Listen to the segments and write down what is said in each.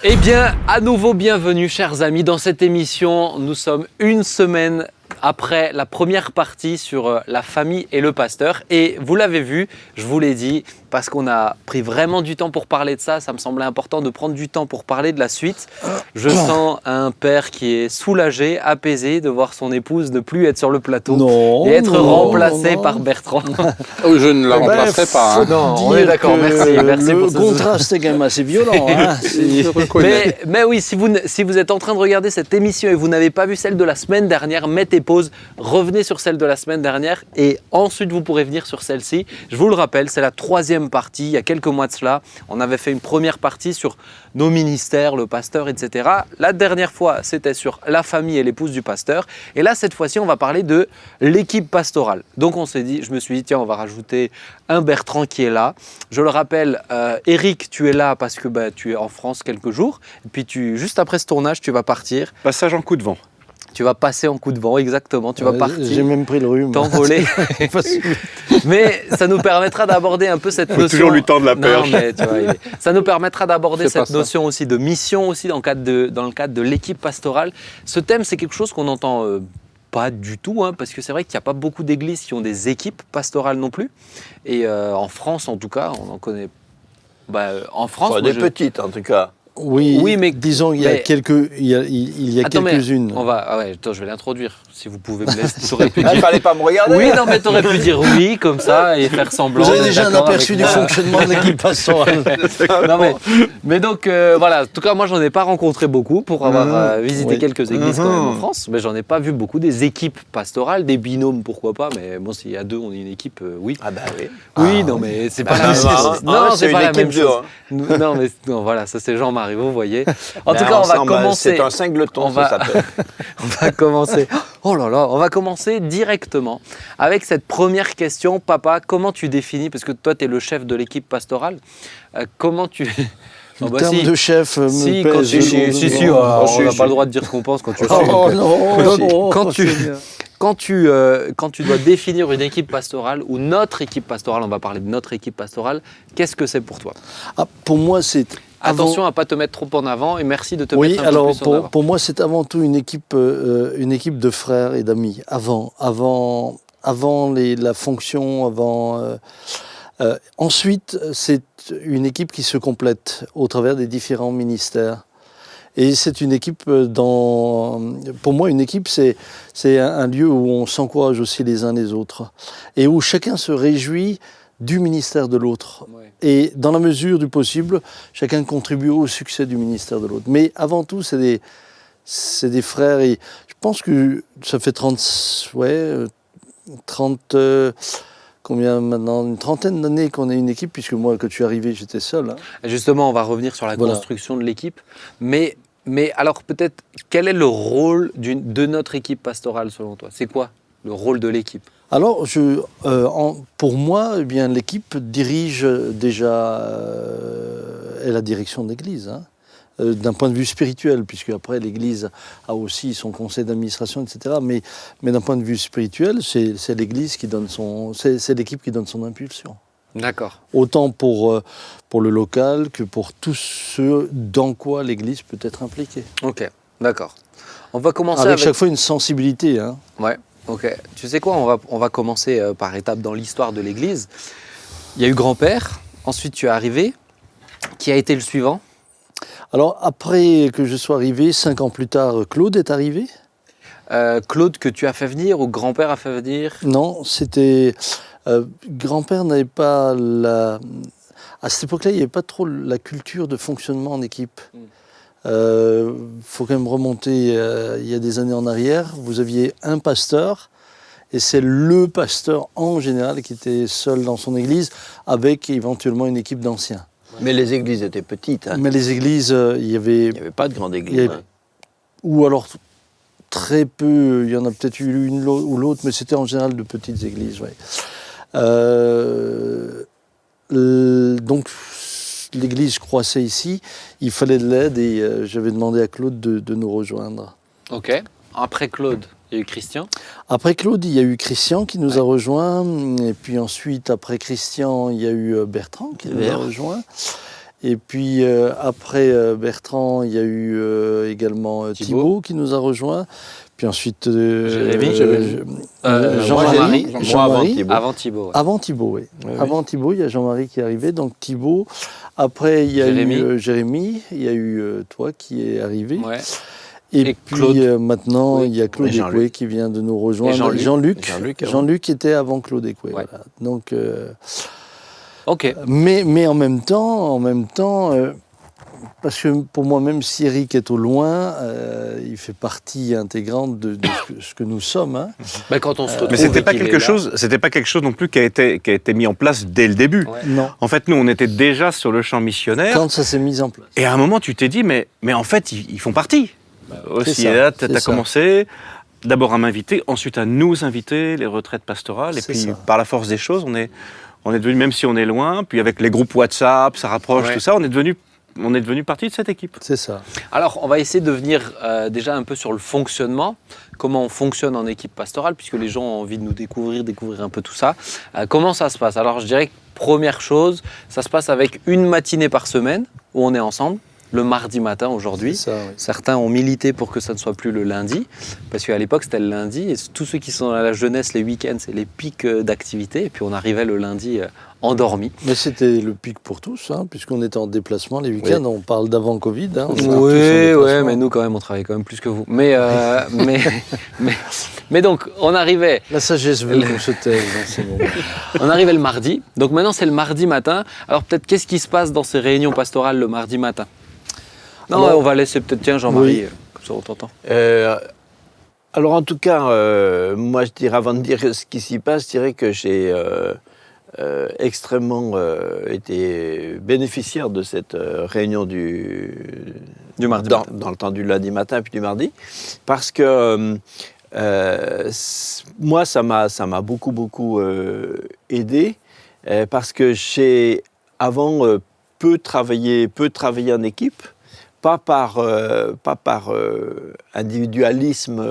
Eh bien, à nouveau bienvenue, chers amis, dans cette émission. Nous sommes une semaine après la première partie sur la famille et le pasteur. Et vous l'avez vu, je vous l'ai dit, parce qu'on a pris vraiment du temps pour parler de ça. Ça me semblait important de prendre du temps pour parler de la suite. Je sens un père qui est soulagé, apaisé de voir son épouse ne plus être sur le plateau et être remplacée par Bertrand. Oh, je ne la remplacerai pas. Hein. Non, on est d'accord, merci Le pour ce contraste est quand même assez violent. Hein. Mais oui, si vous êtes en train de regarder cette émission et vous n'avez pas vu celle de la semaine dernière, mettez pause, revenez sur celle de la semaine dernière et ensuite vous pourrez venir sur celle-ci. Je vous le rappelle, c'est la troisième partie. Il y a quelques mois de cela, on avait fait une première partie sur nos ministères, le pasteur, etc. La dernière fois, c'était sur la famille et l'épouse du pasteur. Et là, cette fois-ci, on va parler de l'équipe pastorale. Donc je me suis dit, tiens, on va rajouter un Bertrand qui est là. Je le rappelle, Eric, tu es là parce que tu es en France quelques jours. Et puis juste après ce tournage, tu vas partir. Passage en coup de vent. Tu vas passer en coup de vent, exactement. Tu vas partir. J'ai même pris le rhume. T'envoler. Mais ça nous permettra d'aborder un peu cette notion. Faut toujours lui tendre la perche. Non, mais tu vois, ça nous permettra d'aborder cette notion aussi de mission aussi dans le cadre de l'équipe pastorale. Ce thème, c'est quelque chose qu'on entend pas du tout, hein, parce que c'est vrai qu'il n'y a pas beaucoup d'églises qui ont des équipes pastorales non plus. Et en France, en tout cas, on en connaît. En France, des petites, en tout cas. Oui, mais disons il y a quelques-unes. Je vais l'introduire. Si vous pouvez me laisser. Il ne fallait pas me regarder. Oui, non, mais tu aurais pu dire oui comme ça et faire semblant. Vous avez déjà un aperçu du fonctionnement de l'équipe pastorale. mais donc voilà. En tout cas, moi, j'en ai pas rencontré beaucoup pour avoir visité quelques églises quand même en France. Mais j'en ai pas vu beaucoup des équipes pastorales, des binômes, pourquoi pas. Mais bon, s'il y a deux, on est une équipe, oui. Ah bah oui. Oui, non, mais c'est pas la même chose. Non, c'est pas la même chose. Non, mais voilà, ça c'est Jean-Marie, vous voyez. En tout cas, on va commencer. C'est un singleton, ça s'appelle. On va commencer. Oh là là, on va commencer directement avec cette première question. Papa, comment tu définis, parce que toi, tu es le chef de l'équipe pastorale, comment tu... Le terme de chef me pèse. Si, on n'a pas le droit de dire ce qu'on pense quand tu Quand tu dois définir une équipe pastorale ou notre équipe pastorale, on va parler de notre équipe pastorale, qu'est-ce que c'est pour toi ? Pour moi, c'est... Attention à ne pas te mettre trop en avant et merci de te mettre un peu plus en avant. Pour moi, c'est avant tout une équipe de frères et d'amis. Avant la fonction, ensuite, c'est une équipe qui se complète au travers des différents ministères. Et c'est une équipe pour moi, une équipe, c'est un lieu où on s'encourage aussi les uns les autres et où chacun se réjouit du ministère de l'autre. Ouais. Et dans la mesure du possible, chacun contribue au succès du ministère de l'autre. Mais avant tout, c'est des frères. Et je pense que ça fait combien maintenant, une trentaine d'années qu'on est une équipe, puisque moi, quand je suis arrivé, j'étais seul. Hein. Justement, on va revenir sur la construction de l'équipe. Mais alors peut-être, quel est le rôle de notre équipe pastorale selon toi ? C'est quoi le rôle de l'équipe ? Alors, pour moi, eh bien, l'équipe dirige déjà est la direction de l'Église, hein, d'un point de vue spirituel, puisque après l'Église a aussi son conseil d'administration, etc. Mais d'un point de vue spirituel, c'est l'Église qui donne c'est l'équipe qui donne son impulsion. D'accord. Autant pour le local que pour tout ce dans quoi l'Église peut être impliquée. Ok, d'accord. On va commencer avec chaque fois une sensibilité. Hein. Ouais. Ok, tu sais quoi, on va commencer par étapes dans l'histoire de l'Église. Il y a eu grand-père, ensuite tu es arrivé. Qui a été le suivant ? Alors après que je sois arrivé, 5 ans plus tard, Claude est arrivé. Claude que tu as fait venir ou grand-père a fait venir ? Non, c'était... grand-père n'avait pas à cette époque-là, il n'y avait pas trop la culture de fonctionnement en équipe. Faut quand même remonter il y a des années en arrière. Vous aviez un pasteur et c'est le pasteur en général qui était seul dans son église avec éventuellement une équipe d'anciens. Mais les églises étaient petites. Hein. Mais les églises, il n'y avait pas de grande église. Ou alors très peu, il y en a peut-être eu une ou l'autre, mais c'était en général de petites églises. Ouais. Donc l'église croissait ici, il fallait de l'aide et j'avais demandé à Claude de nous rejoindre. Ok. Après Claude, il y a eu Christian. Après Claude, il y a eu Christian qui nous a rejoints. Et puis ensuite, après Christian, il y a eu Bertrand qui nous a rejoints. Et puis après Bertrand, il y a eu également Thibaut qui nous a rejoints. Puis ensuite Jean-Marie. Avant Thibaut, oui. Avant Thibaut, il y a Jean-Marie qui est arrivé. Donc Thibaut. Après, il y a eu Jérémy. Il y a eu toi qui est arrivé. Ouais. Et puis maintenant, il y a Claude Écoué qui vient de nous rejoindre. Jean-Luc était avant Claude Écoué. Ouais. Voilà. Donc, mais en même temps, parce que pour moi, même si Eric est au loin, il fait partie intégrante de ce que nous sommes. Hein. Quand on se retrouve, mais c'était pas quelque chose non plus qui a été mis en place dès le début. Ouais. Non. En fait, nous, on était déjà sur le champ missionnaire. Quand ça s'est mis en place. Et à un moment, tu t'es dit, mais en fait, ils font partie. Aussi, et là, tu as commencé d'abord à m'inviter, ensuite à nous inviter, les retraites pastorales, et puis par la force des choses, on est devenu, même si on est loin, puis avec les groupes WhatsApp, ça rapproche, tout ça, on est devenu partie de cette équipe. C'est ça. Alors, on va essayer de venir déjà un peu sur le fonctionnement, comment on fonctionne en équipe pastorale, puisque les gens ont envie de nous découvrir un peu tout ça. Comment ça se passe? Alors, je dirais que première chose, ça se passe avec une matinée par semaine, où on est ensemble. Le mardi matin aujourd'hui. Ça, oui. Certains ont milité pour que ça ne soit plus le lundi, parce qu'à l'époque c'était le lundi, et tous ceux qui sont à la jeunesse, les week-ends, c'est les pics d'activité, et puis on arrivait le lundi endormi. Mais c'était le pic pour tous, hein, puisqu'on était en déplacement les week-ends, on parle d'avant Covid. Hein, oui, mais nous quand même, on travaillait quand même plus que vous. Mais donc, on arrivait... La sagesse veut qu'on se taise dans ces moments. On arrivait le mardi, donc maintenant c'est le mardi matin. Alors peut-être, qu'est-ce qui se passe dans ces réunions pastorales le mardi matin? Non, on va laisser peut-être, Jean-Marie, comme ça on t'entend. Alors en tout cas, moi je dirais, avant de dire ce qui s'y passe, je dirais que j'ai extrêmement été bénéficiaire de cette réunion du mardi dans le temps du lundi matin puis du mardi, parce que moi ça m'a beaucoup aidé, parce que j'ai avant peu travaillé en équipe. Pas par individualisme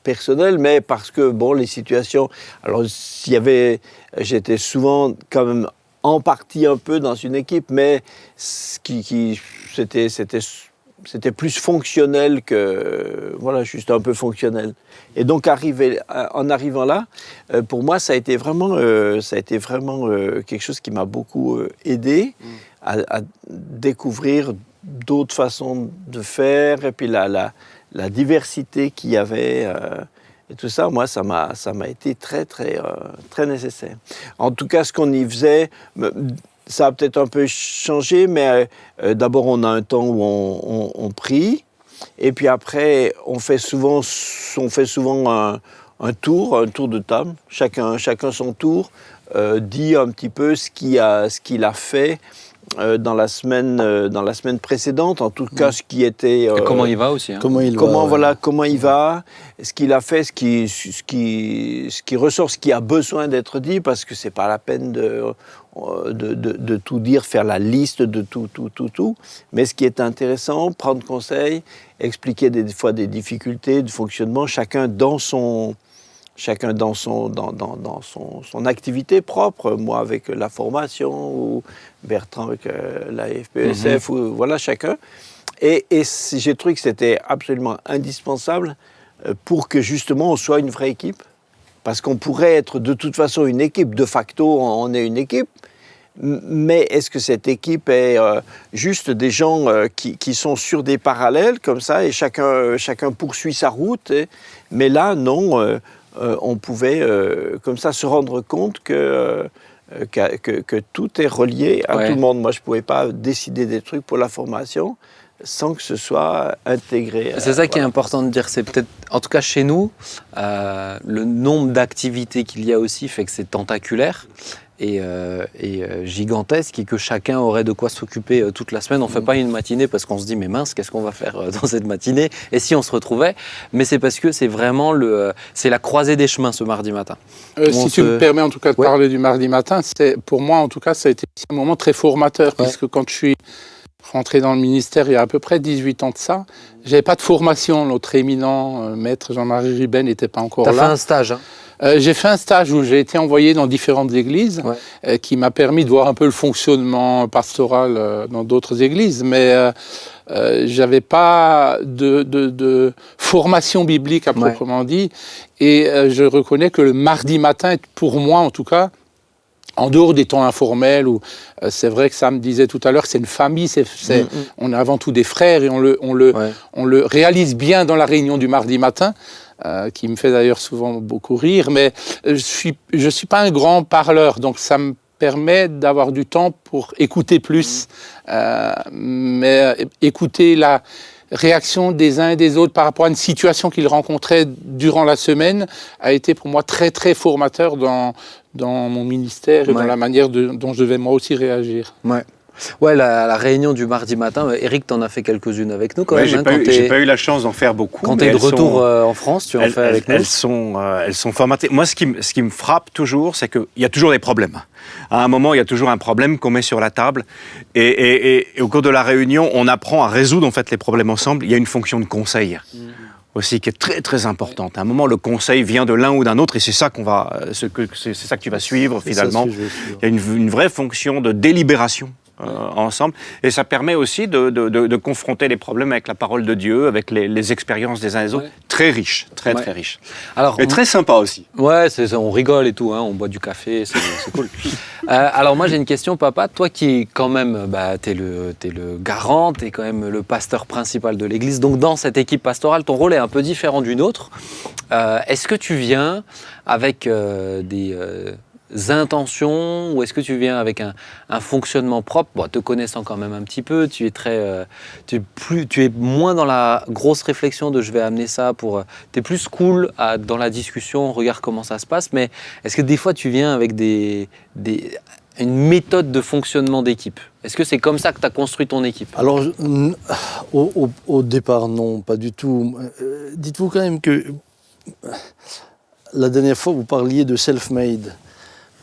personnel, mais parce que les situations. Alors j'étais souvent quand même en partie un peu dans une équipe, mais c'était plus fonctionnel que juste un peu fonctionnel. Et donc en arrivant là, pour moi ça a été vraiment quelque chose qui m'a beaucoup aidé. À découvrir d'autres façons de faire, et puis la diversité qu'il y avait, et tout ça, moi, ça m'a été très nécessaire. En tout cas, ce qu'on y faisait, ça a peut-être un peu changé, mais d'abord, on a un temps où on prie, et puis après, on fait souvent un tour de table, chacun son tour, dit un petit peu ce qu'il a fait dans la semaine précédente, en tout cas ce qui était... et comment il va aussi. Hein. Comment il va, ce qu'il a fait, ce qui ressort, ce qui a besoin d'être dit, parce que c'est pas la peine de tout dire, faire la liste de tout. Mais ce qui est intéressant, prendre conseil, expliquer des fois des difficultés de fonctionnement, chacun dans son activité propre, moi avec la formation, ou Bertrand avec la FPSF, ou chacun. Et j'ai trouvé que c'était absolument indispensable pour que justement on soit une vraie équipe, parce qu'on pourrait être de toute façon une équipe, de facto on est une équipe, mais est-ce que cette équipe est juste des gens qui sont sur des parallèles comme ça, et chacun poursuit sa route, mais là non, on pouvait comme ça se rendre compte que tout est relié à tout le monde. Moi, je ne pouvais pas décider des trucs pour la formation sans que ce soit intégré. C'est ça qui est important de dire. C'est peut-être, en tout cas chez nous, le nombre d'activités qu'il y a aussi fait que c'est tentaculaire et gigantesque, et que chacun aurait de quoi s'occuper toute la semaine. On ne fait pas une matinée parce qu'on se dit mais mince, qu'est-ce qu'on va faire dans cette matinée, et si on se retrouvait, mais c'est parce que c'est vraiment c'est la croisée des chemins ce mardi matin. Si tu me permets en tout cas de parler du mardi matin, pour moi en tout cas ça a été un moment très formateur, puisque quand je suis rentré dans le ministère il y a à peu près 18 ans de ça, j'avais pas de formation. Notre éminent maître Jean-Marie Ruben n'était pas encore là. T'as fait un stage, hein? J'ai fait un stage où j'ai été envoyé dans différentes églises, qui m'a permis de voir un peu le fonctionnement pastoral dans d'autres églises, mais j'avais pas de formation biblique à proprement dit, et je reconnais que le mardi matin, pour moi en tout cas, en dehors des temps informels, où c'est vrai que Sam disait tout à l'heure que c'est une famille, on est avant tout des frères, et on le réalise bien dans la réunion du mardi matin, qui me fait d'ailleurs souvent beaucoup rire, mais je suis pas un grand parleur, donc ça me permet d'avoir du temps pour écouter plus, mais écouter la réaction des uns et des autres par rapport à une situation qu'ils rencontraient durant la semaine a été pour moi très très formateur dans mon ministère et dans la manière dont je devais moi aussi réagir. Ouais, la réunion du mardi matin, Eric, t'en as fait quelques-unes avec nous quand même. J'ai pas eu la chance d'en faire beaucoup. Quand tu es de retour en France, tu en fais avec nous. Elles sont formatées. Moi, ce qui me frappe toujours, c'est qu'il y a toujours des problèmes. À un moment, il y a toujours un problème qu'on met sur la table. Et au cours de la réunion, on apprend à résoudre en fait les problèmes ensemble. Il y a une fonction de conseil. Aussi qui est très très importante. À un moment, le conseil vient de l'un ou d'un autre et c'est ça c'est ça que tu vas suivre finalement. Il y a une vraie fonction de délibération. Ensemble. Et ça permet aussi de confronter les problèmes avec la parole de Dieu, avec les expériences des uns et des autres. Très riche, très riche. Alors, et très sympa aussi. Ouais, on rigole et tout, hein, on boit du café, c'est cool. Alors moi j'ai une question, papa. Toi qui quand même, t'es le garant, t'es quand même le pasteur principal de l'église. Donc dans cette équipe pastorale, ton rôle est un peu différent d'une autre. Est-ce que tu viens avec des intentions, ou est-ce que tu viens avec un fonctionnement propre, te connaissant quand même un petit peu, tu es moins dans la grosse réflexion de je vais amener ça pour... Tu es plus cool dans la discussion, regarde comment ça se passe, mais est-ce que des fois tu viens avec une méthode de fonctionnement d'équipe? Est-ce que c'est comme ça que tu as construit ton équipe? Alors, au départ, non, pas du tout. Dites-vous quand même que la dernière fois, vous parliez de self-made.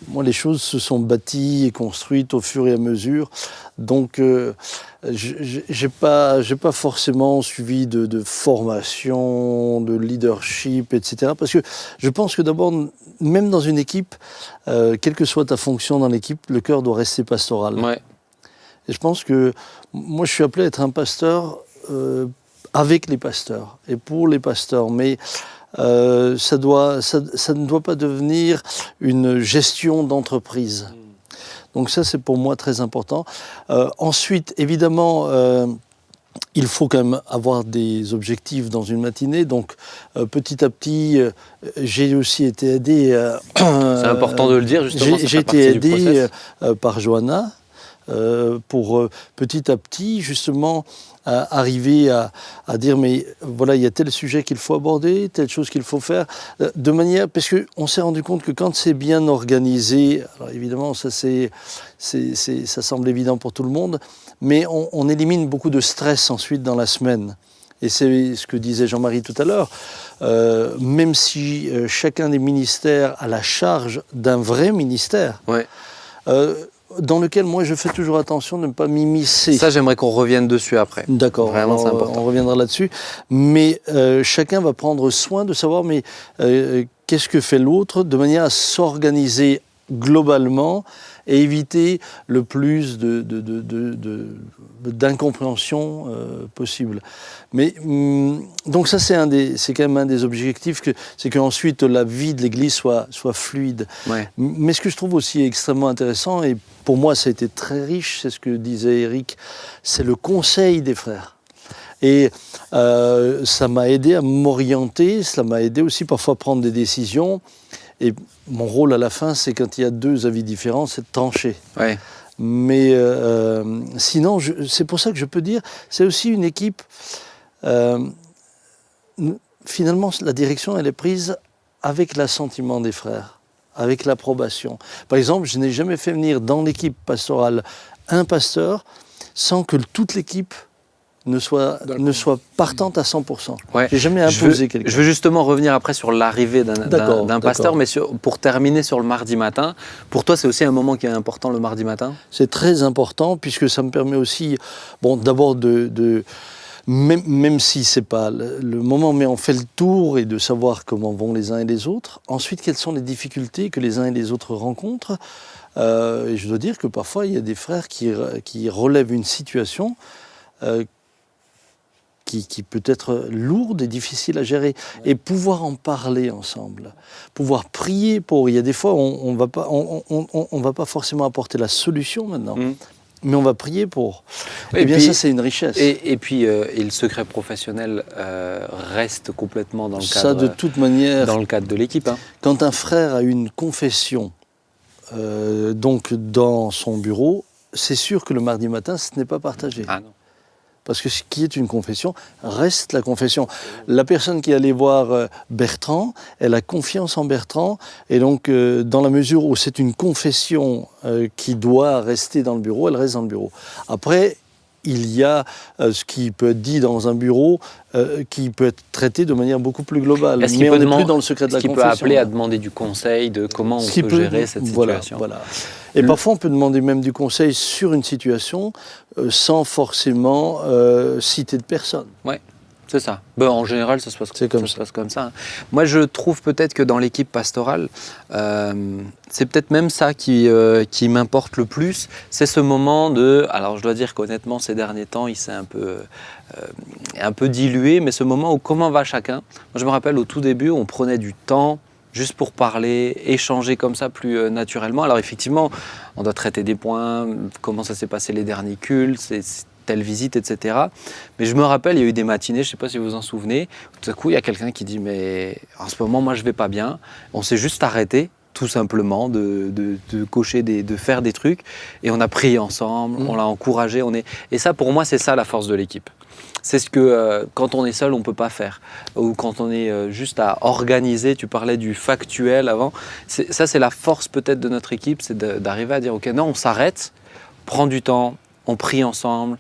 Moi, les choses se sont bâties et construites au fur et à mesure. Donc, j'ai pas forcément suivi de formation, de leadership, etc. Parce que je pense que d'abord, même dans une équipe, quelle que soit ta fonction dans l'équipe, le cœur doit rester pastoral. Ouais. Et je pense que moi, je suis appelé à être un pasteur avec les pasteurs et pour les pasteurs. Mais ça ne doit pas devenir une gestion d'entreprise. Donc ça, c'est pour moi très important. Ensuite, évidemment, il faut quand même avoir des objectifs dans une matinée. Donc, petit à petit, j'ai aussi été aidé... c'est important de le dire, justement. J'ai été aidé par Johanna pour petit à petit, justement, arriver à dire mais voilà, il y a tel sujet qu'il faut aborder, telle chose qu'il faut faire, de manière, parce qu'on s'est rendu compte que quand c'est bien organisé, alors évidemment ça semble évident pour tout le monde, mais on élimine beaucoup de stress ensuite dans la semaine. Et c'est ce que disait Jean-Marie tout à l'heure, même si chacun des ministères a la charge d'un vrai ministère, dans lequel moi je fais toujours attention de ne pas m'immiscer. Ça, j'aimerais qu'on revienne dessus après. D'accord, vraiment c'est important. On reviendra là-dessus. Mais chacun va prendre soin de savoir qu'est-ce que fait l'autre, de manière à s'organiser globalement et éviter le plus d'incompréhension possible. Mais donc ça, c'est quand même un des objectifs, c'est qu'ensuite la vie de l'Église soit fluide. Ouais. Mais ce que je trouve aussi extrêmement intéressant, et pour moi ça a été très riche, c'est ce que disait Eric, c'est le conseil des frères. Et ça m'a aidé à m'orienter, ça m'a aidé aussi parfois à prendre des décisions. Et mon rôle à la fin, c'est quand il y a deux avis différents, c'est de trancher. Ouais. Mais sinon, c'est pour ça que je peux dire, c'est aussi une équipe. Finalement, la direction, elle est prise avec l'assentiment des frères, avec l'approbation. Par exemple, je n'ai jamais fait venir dans l'équipe pastorale un pasteur sans que toute l'équipe ne soit partante à 100%. Ouais. J'ai jamais imposé quelqu'un. Je veux justement revenir après sur l'arrivée d'un pasteur, mais pour terminer sur le mardi matin, pour toi c'est aussi un moment qui est important le mardi matin? C'est très important puisque ça me permet aussi, d'abord de même si c'est pas le moment, mais on fait le tour et de savoir comment vont les uns et les autres. Ensuite, quelles sont les difficultés que les uns et les autres rencontrent. Et je dois dire que parfois, il y a des frères qui relèvent une situation qui peut être lourde et difficile à gérer. Et pouvoir en parler ensemble, pouvoir prier pour... Il y a des fois, on va pas forcément apporter la solution maintenant. Mais on va prier pour. Et bien puis, ça, c'est une richesse. Et puis, le secret professionnel reste complètement dans le cadre. Ça, de toute manière. Dans le cadre de l'équipe. Hein. Quand un frère a une confession, donc dans son bureau, c'est sûr que le mardi matin, ce n'est pas partagé. Ah non. Parce que ce qui est une confession reste la confession. La personne qui allait voir Bertrand, elle a confiance en Bertrand, et donc dans la mesure où c'est une confession qui doit rester dans le bureau, elle reste dans le bureau. Après, il y a ce qui peut être dit dans un bureau qui peut être traité de manière beaucoup plus globale. Mais on n'est plus dans le secret de la confession. Est-ce qu'il peut appeler à demander du conseil de comment on peut gérer cette situation. Voilà. Et parfois, on peut demander même du conseil sur une situation sans forcément citer de personne. Ouais. C'est ça. Ben, en général, ça se passe comme ça. Moi, je trouve peut-être que dans l'équipe pastorale, c'est peut-être même ça qui m'importe le plus. C'est ce moment de... Alors, je dois dire qu'honnêtement, ces derniers temps, il s'est un peu dilué, mais ce moment où comment va chacun. Moi, je me rappelle au tout début, on prenait du temps juste pour parler, échanger comme ça plus naturellement. Alors, effectivement, on doit traiter des points, comment ça s'est passé les derniers cultes, telle visite, etc. Mais je me rappelle, il y a eu des matinées, je ne sais pas si vous vous en souvenez, où tout à coup, il y a quelqu'un qui dit « mais en ce moment, moi, je ne vais pas bien ». On s'est juste arrêté, tout simplement, de cocher, de faire des trucs, et on a prié ensemble, on l'a encouragé. Et ça, pour moi, c'est ça la force de l'équipe. C'est ce que, quand on est seul, on ne peut pas faire. Ou quand on est juste à organiser, tu parlais du factuel avant, ça, c'est la force peut-être de notre équipe, c'est d'arriver à dire « ok, non, on s'arrête, prend du temps, on prie ensemble ».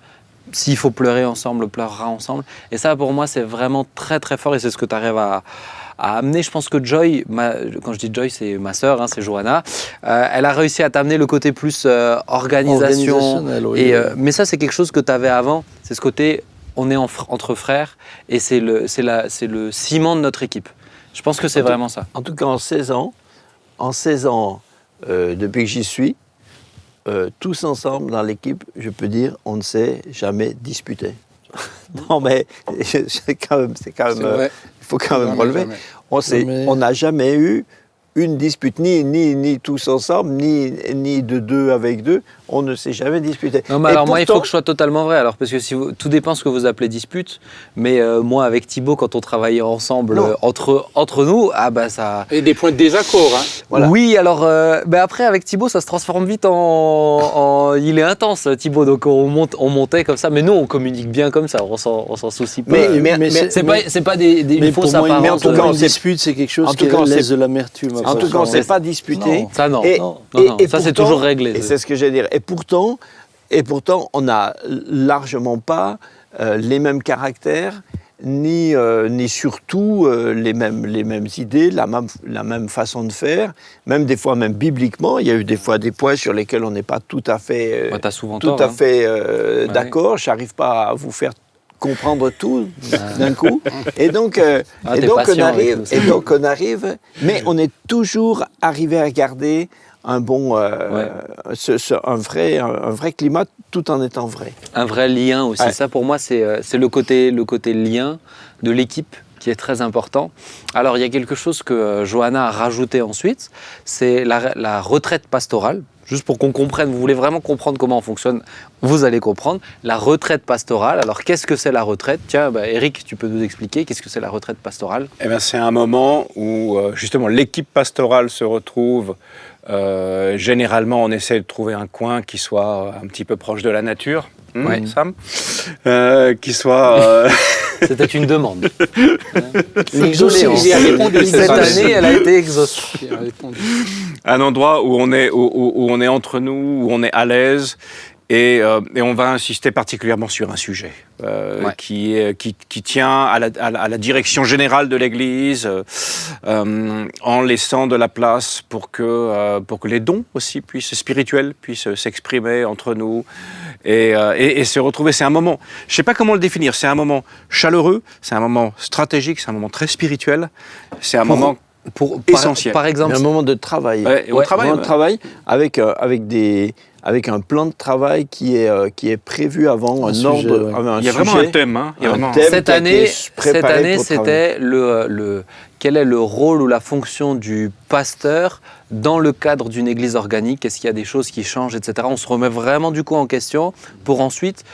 S'il faut pleurer ensemble, on pleurera ensemble. Et ça, pour moi, c'est vraiment très, très fort. Et c'est ce que tu arrives à amener. Je pense que Joy, quand je dis Joy, c'est ma sœur, hein, c'est Johanna. Elle a réussi à t'amener le côté plus organisation. Oui. Mais ça, c'est quelque chose que tu avais avant. C'est ce côté, on est entre frères. Et c'est le ciment de notre équipe. Je pense que c'est vraiment ça. En tout cas, en 16 ans, depuis que j'y suis, tous ensemble dans l'équipe, je peux dire, on ne s'est jamais disputé. Non, mais c'est quand même il faut quand même relever. On n'a jamais eu une dispute, ni tous ensemble, ni de deux avec deux. On ne s'est jamais disputé. Non, mais alors moi, il faut que je sois totalement vrai. Alors, parce que tout dépend ce que vous appelez dispute. Mais moi, avec Thibaut, quand on travaillait ensemble, entre nous, ah bah ça... Et des points de désaccord, hein. Voilà. Oui, alors après, avec Thibaut, ça se transforme vite en... Il est intense, Thibaut. Donc, on montait comme ça. Mais nous, on communique bien comme ça. On s'en soucie pas. Mais c'est pas des fausses apparences. Mais en tout cas, une dispute, c'est quelque chose qui laisse de l'amertume. En tout cas, on ne s'est pas disputé. Non. Ça, non. Et ça, c'est toujours réglé. Et c'est ce que j'allais dire. Et pourtant, on n'a largement pas les mêmes caractères, ni surtout les mêmes idées, la même façon de faire. Même des fois, même bibliquement, il y a eu des fois des points sur lesquels on n'est pas tout à fait, d'accord. Je n'arrive pas à vous faire comprendre tout d'un coup. Et donc, on arrive, mais on est toujours arrivé à garder un vrai climat tout en étant vrai. Un vrai lien aussi. Ouais. Ça, pour moi, c'est le côté lien de l'équipe qui est très important. Alors, il y a quelque chose que Johanna a rajouté ensuite, c'est la retraite pastorale. Juste pour qu'on comprenne, vous voulez vraiment comprendre comment on fonctionne, vous allez comprendre. La retraite pastorale, alors qu'est-ce que c'est la retraite ? Tiens, Eric, tu peux nous expliquer, qu'est-ce que c'est la retraite pastorale ? Eh bien, c'est un moment où justement l'équipe pastorale se retrouve. Généralement, on essaie de trouver un coin qui soit un petit peu proche de la nature, Sam, qui soit... C'était une demande. L'exaucé. Cette année, elle a été exaucée. Un endroit où on est entre nous, où on est à l'aise. Et on va insister particulièrement sur un sujet qui tient à la direction générale de l'Église, en laissant de la place pour que les dons aussi spirituels puissent s'exprimer entre nous. Et se retrouver, c'est un moment, je ne sais pas comment le définir, c'est un moment chaleureux, c'est un moment stratégique, c'est un moment très spirituel, c'est un moment essentiel. Par exemple, un moment de travail. On travaille, un moment de travail avec un plan de travail qui est prévu avant un ordre. Il y a vraiment un thème. Hein. Il y a vraiment... Cette année, c'était quel est le rôle ou la fonction du pasteur dans le cadre d'une église organique. Est-ce qu'il y a des choses qui changent, etc. On se remet vraiment du coup en question pour ensuite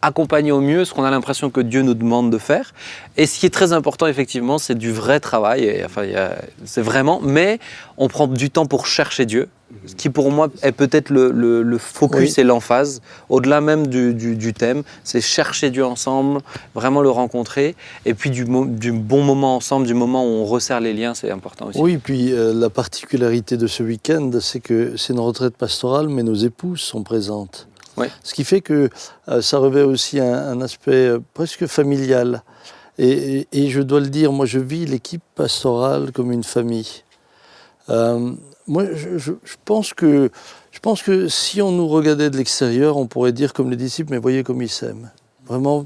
accompagner au mieux ce qu'on a l'impression que Dieu nous demande de faire. Et ce qui est très important, effectivement, c'est du vrai travail. Et, c'est vraiment, mais on prend du temps pour chercher Dieu, ce qui pour moi est peut-être le focus et l'emphase, au-delà même du thème. C'est chercher Dieu ensemble, vraiment le rencontrer. Et puis du bon moment ensemble, du moment où on resserre les liens, c'est important aussi. Oui, puis la particularité de ce week-end, c'est que c'est une retraite pastorale, mais nos épouses sont présentes. Ouais. Ce qui fait que ça revêt aussi un aspect presque familial. Et je dois le dire, moi je vis l'équipe pastorale comme une famille. Moi je pense que si on nous regardait de l'extérieur, on pourrait dire comme les disciples, mais voyez comme ils s'aiment. Vraiment,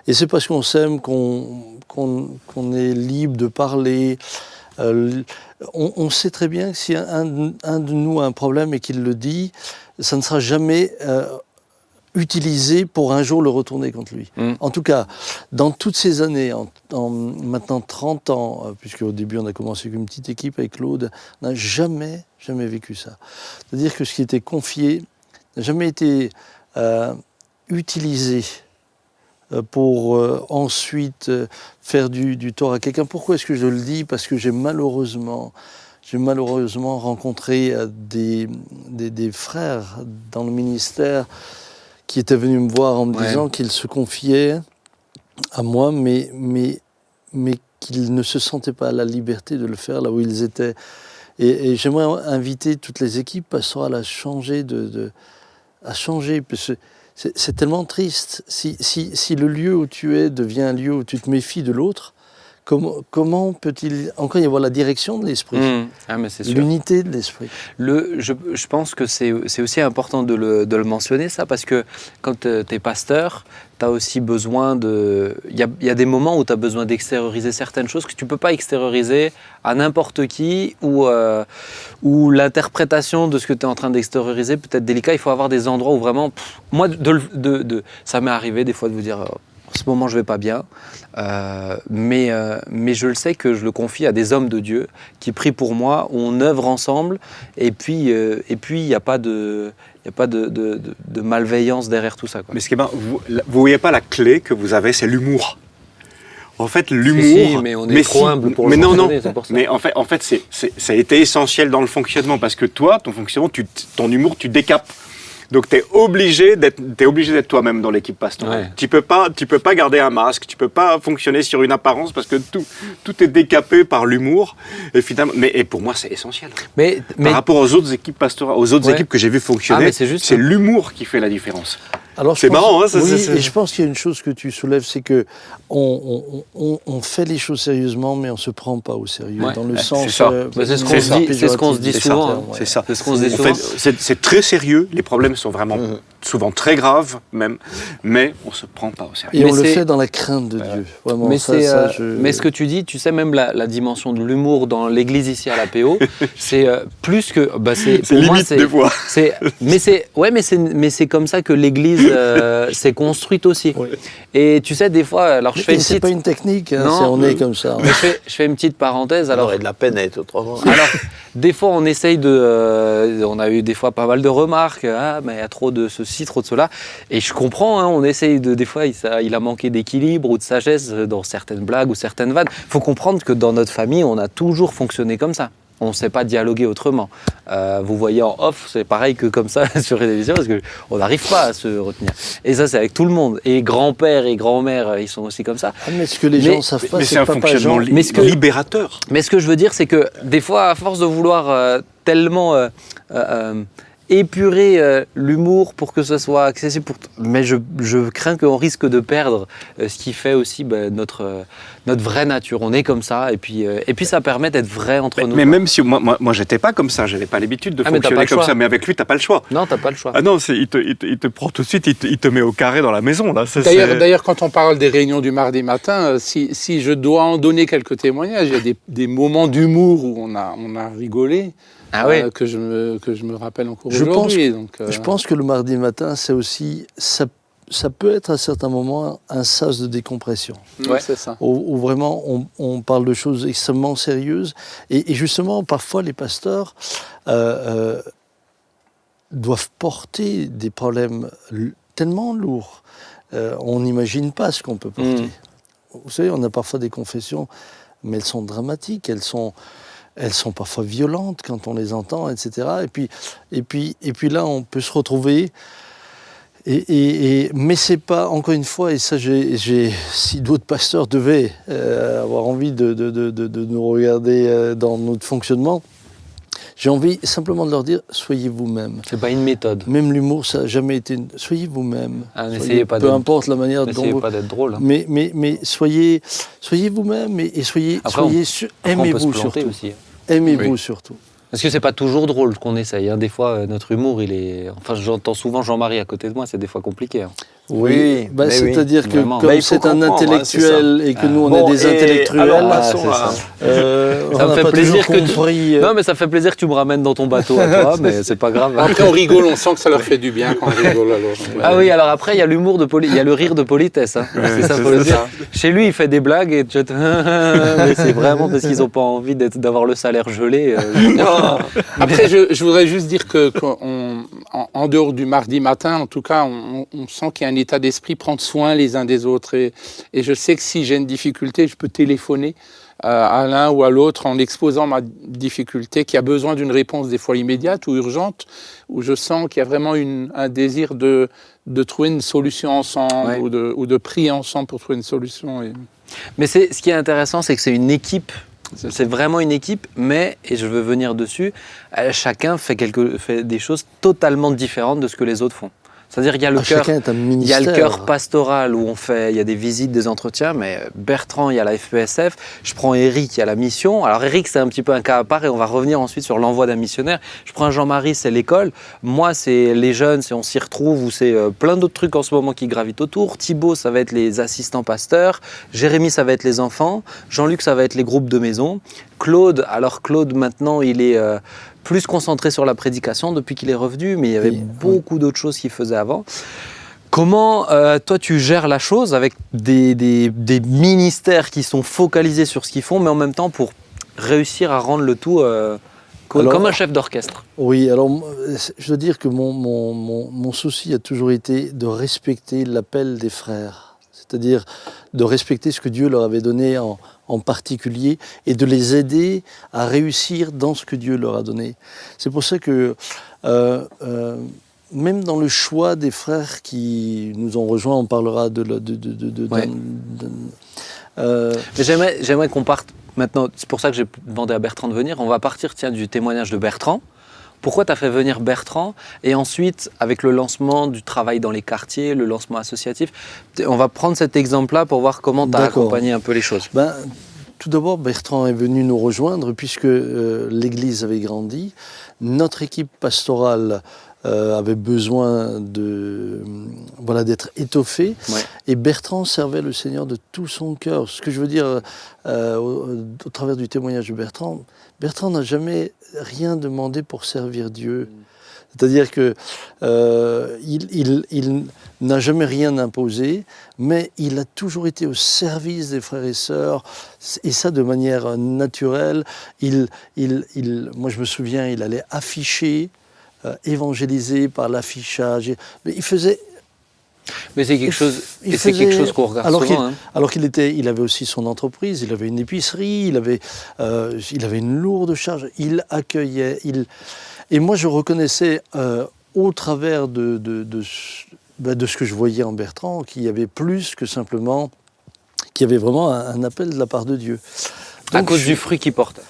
et c'est parce qu'on s'aime qu'on est libre de parler. On sait très bien que si un de nous a un problème et qu'il le dit, ça ne sera jamais utilisé pour un jour le retourner contre lui. En tout cas, dans toutes ces années, en maintenant 30 ans, puisque au début on a commencé avec une petite équipe avec Claude, on n'a jamais vécu ça. C'est-à-dire que ce qui était confié n'a jamais été utilisé pour ensuite faire du tort à quelqu'un. Pourquoi est-ce que je le dis ? Parce que j'ai malheureusement rencontré des frères dans le ministère qui étaient venus me voir en me disant qu'ils se confiaient à moi, mais qu'ils ne se sentaient pas à la liberté de le faire là où ils étaient. Et j'aimerais inviter toutes les équipes pastorales à changer, parce que c'est tellement triste. Si le lieu où tu es devient un lieu où tu te méfies de l'autre, comment peut-il encore y avoir la direction de l'esprit, mais c'est sûr. L'unité de l'esprit. Je pense que c'est aussi important de le mentionner, ça, parce que quand tu es pasteur, tu as aussi besoin de... Il y a des moments où tu as besoin d'extérioriser certaines choses que tu ne peux pas extérioriser à n'importe qui, ou l'interprétation de ce que tu es en train d'extérioriser peut être délicat. Il faut avoir des endroits où vraiment... moi, ça m'est arrivé des fois de vous dire... En ce moment, je ne vais pas bien, mais je le sais que je le confie à des hommes de Dieu qui prient pour moi, on œuvre ensemble, et puis il n'y a pas de malveillance derrière tout ça, quoi. Mais ce qui est bien, vous ne voyez pas la clé que vous avez, c'est l'humour. En fait, l'humour... Si, mais on est trop humble pour le mentionner, c'est pour ça. Mais en fait ça a été essentiel dans le fonctionnement, parce que toi, ton fonctionnement, ton humour, tu décapes. Donc tu es obligé d'être toi-même dans l'équipe pastorale. Ouais. Tu peux pas garder un masque, tu peux pas fonctionner sur une apparence parce que tout est décapé par l'humour. Et finalement, et pour moi c'est essentiel. Par rapport aux autres équipes pastorales, aux autres équipes que j'ai vu fonctionner, c'est l'humour qui fait la différence. Alors, c'est marrant, hein, et je pense qu'il y a une chose que tu soulèves, c'est que on fait les choses sérieusement, mais on se prend pas au sérieux. Dans le sens, c'est ce qu'on se dit souvent. C'est ça. C'est ce qu'on se dit souvent. En fait, c'est très sérieux. Les problèmes sont vraiment souvent très graves, même, mais on se prend pas au sérieux. Et on le fait dans la crainte de Dieu. Vraiment, mais ce que tu dis, tu sais, même la dimension de l'humour dans l'église ici à l'APO, c'est plus que. C'est limite des fois. Mais c'est comme ça que l'église s'est construite aussi. Oui. Et tu sais, des fois, alors je fais c'est pas une technique, hein, on est comme ça. Je fais une petite parenthèse. Alors, on aurait de la peine à être autrement. Alors, des fois, on essaye on a eu des fois pas mal de remarques. Mais il y a trop de ceci, trop de cela. Et je comprends, hein, on essaye des fois, il a manqué d'équilibre ou de sagesse dans certaines blagues ou certaines vannes. Il faut comprendre que dans notre famille, on a toujours fonctionné comme ça. On ne sait pas dialoguer autrement. Vous voyez en off, c'est pareil que comme ça sur les télévisions, parce qu'on n'arrive pas à se retenir. Et ça, c'est avec tout le monde. Et grand-père et grand-mère, ils sont aussi comme ça. Mais ce que les gens ne savent pas, c'est un fonctionnement libérateur. Mais ce que je veux dire, c'est que des fois, à force de vouloir tellement épurer l'humour pour que ce soit accessible. Mais je crains qu'on risque de perdre ce qui fait aussi notre vraie nature. On est comme ça, et puis ça permet d'être vrai entre nous. Mais même si moi j'étais pas comme ça, j'avais pas l'habitude de fonctionner comme ça, mais avec lui, t'as pas le choix. Non, t'as pas le choix. Ah non, il te prend tout de suite, il te met au carré dans la maison. Là. D'ailleurs, quand on parle des réunions du mardi matin, si je dois en donner quelques témoignages, il y a des moments d'humour où on a rigolé. Que je me rappelle encore aujourd'hui. Je pense que le mardi matin, c'est aussi, ça peut être à certains moments un sas de décompression. Ouais, c'est ça. Où vraiment on parle de choses extrêmement sérieuses. Et justement, parfois, les pasteurs doivent porter des problèmes tellement lourds. On n'imagine pas ce qu'on peut porter. Vous savez, on a parfois des confessions, mais elles sont dramatiques, elles sont parfois violentes quand on les entend, etc. Et puis là, on peut se retrouver. Mais c'est pas, encore une fois, et ça, si d'autres pasteurs devaient avoir envie de nous regarder dans notre fonctionnement, j'ai envie simplement de leur dire, soyez vous-même. C'est pas une méthode. Même l'humour, ça n'a jamais été soyez vous-même. N'essayez pas peu importe la manière dont n'essayez pas d'être drôle. Hein. Mais soyez vous-même et aimez-vous surtout. Aussi. Aimez-vous surtout. Parce que c'est pas toujours drôle qu'on essaye. Hein. Des fois, notre humour, il est. Enfin, j'entends souvent Jean-Marie à côté de moi, c'est des fois compliqué. Hein. Oui, c'est-à-dire que vraiment. comme c'est un intellectuel et que nous on est des intellectuels, alors, ça me fait plaisir que non, mais ça fait plaisir que tu me ramènes dans ton bateau à toi, mais c'est pas grave. Après on rigole, on sent que ça leur fait du bien quand on rigole. Alors. Ah oui, alors après il y a l'humour il y a le rire de politesse. Hein. C'est ça, faut le dire. Chez lui, il fait des blagues et mais c'est vraiment parce qu'ils n'ont pas envie d'avoir le salaire gelé. Après, je voudrais juste dire que en dehors du mardi matin, en tout cas, on sent qu'il y a un état d'esprit, prendre soin les uns des autres. Et je sais que si j'ai une difficulté, je peux téléphoner à l'un ou à l'autre en exposant ma difficulté, qui a besoin d'une réponse des fois immédiate ou urgente, où je sens qu'il y a vraiment un désir de trouver une solution ensemble ou de prier ensemble pour trouver une solution. Mais ce qui est intéressant, c'est que c'est une équipe. C'est vraiment une équipe, mais, et je veux venir dessus, chacun fait des choses totalement différentes de ce que les autres font. C'est-à-dire qu'il y a le cœur pastoral où il y a des visites, des entretiens, mais Bertrand, il y a la FPSF, je prends Eric, il y a la mission. Alors Eric, c'est un petit peu un cas à part et on va revenir ensuite sur l'envoi d'un missionnaire. Je prends Jean-Marie, c'est l'école. Moi, c'est les jeunes, c'est on s'y retrouve, ou c'est plein d'autres trucs en ce moment qui gravitent autour. Thibaut, ça va être les assistants pasteurs. Jérémy, ça va être les enfants. Jean-Luc, ça va être les groupes de maison. Claude, maintenant, il est plus concentré sur la prédication depuis qu'il est revenu, mais il y avait beaucoup d'autres choses qu'il faisait avant. Comment, toi, tu gères la chose avec des ministères qui sont focalisés sur ce qu'ils font, mais en même temps pour réussir à rendre le tout comme un chef d'orchestre? Oui, alors je dois dire que mon souci a toujours été de respecter l'appel des frères, c'est-à-dire de respecter ce que Dieu leur avait donné en particulier et de les aider à réussir dans ce que Dieu leur a donné. C'est pour ça que même dans le choix des frères qui nous ont rejoints, on parlera Mais j'aimerais qu'on parte maintenant, c'est pour ça que j'ai demandé à Bertrand de venir, on va partir du témoignage de Bertrand. Pourquoi tu as fait venir Bertrand? Et ensuite, avec le lancement du travail dans les quartiers, le lancement associatif, on va prendre cet exemple-là pour voir comment tu as accompagné un peu les choses. Tout d'abord, Bertrand est venu nous rejoindre puisque l'Église avait grandi. Notre équipe pastorale avait besoin d'être étoffée. Ouais. Et Bertrand servait le Seigneur de tout son cœur. Ce que je veux dire au travers du témoignage de Bertrand n'a jamais rien demandé pour servir Dieu. C'est-à-dire que il n'a jamais rien imposé, mais il a toujours été au service des frères et sœurs, et ça de manière naturelle. Moi, je me souviens, il allait afficher, évangéliser par l'affichage. Mais il faisait... Mais c'est quelque chose, c'est quelque chose qu'on regarde souvent. Alors qu'il avait aussi son entreprise, il avait une épicerie, il avait une lourde charge, il accueillait, et moi je reconnaissais au travers de ce que je voyais en Bertrand qu'il y avait plus que simplement, qu'il y avait vraiment un appel de la part de Dieu. Donc, à cause du fruit qu'il porte.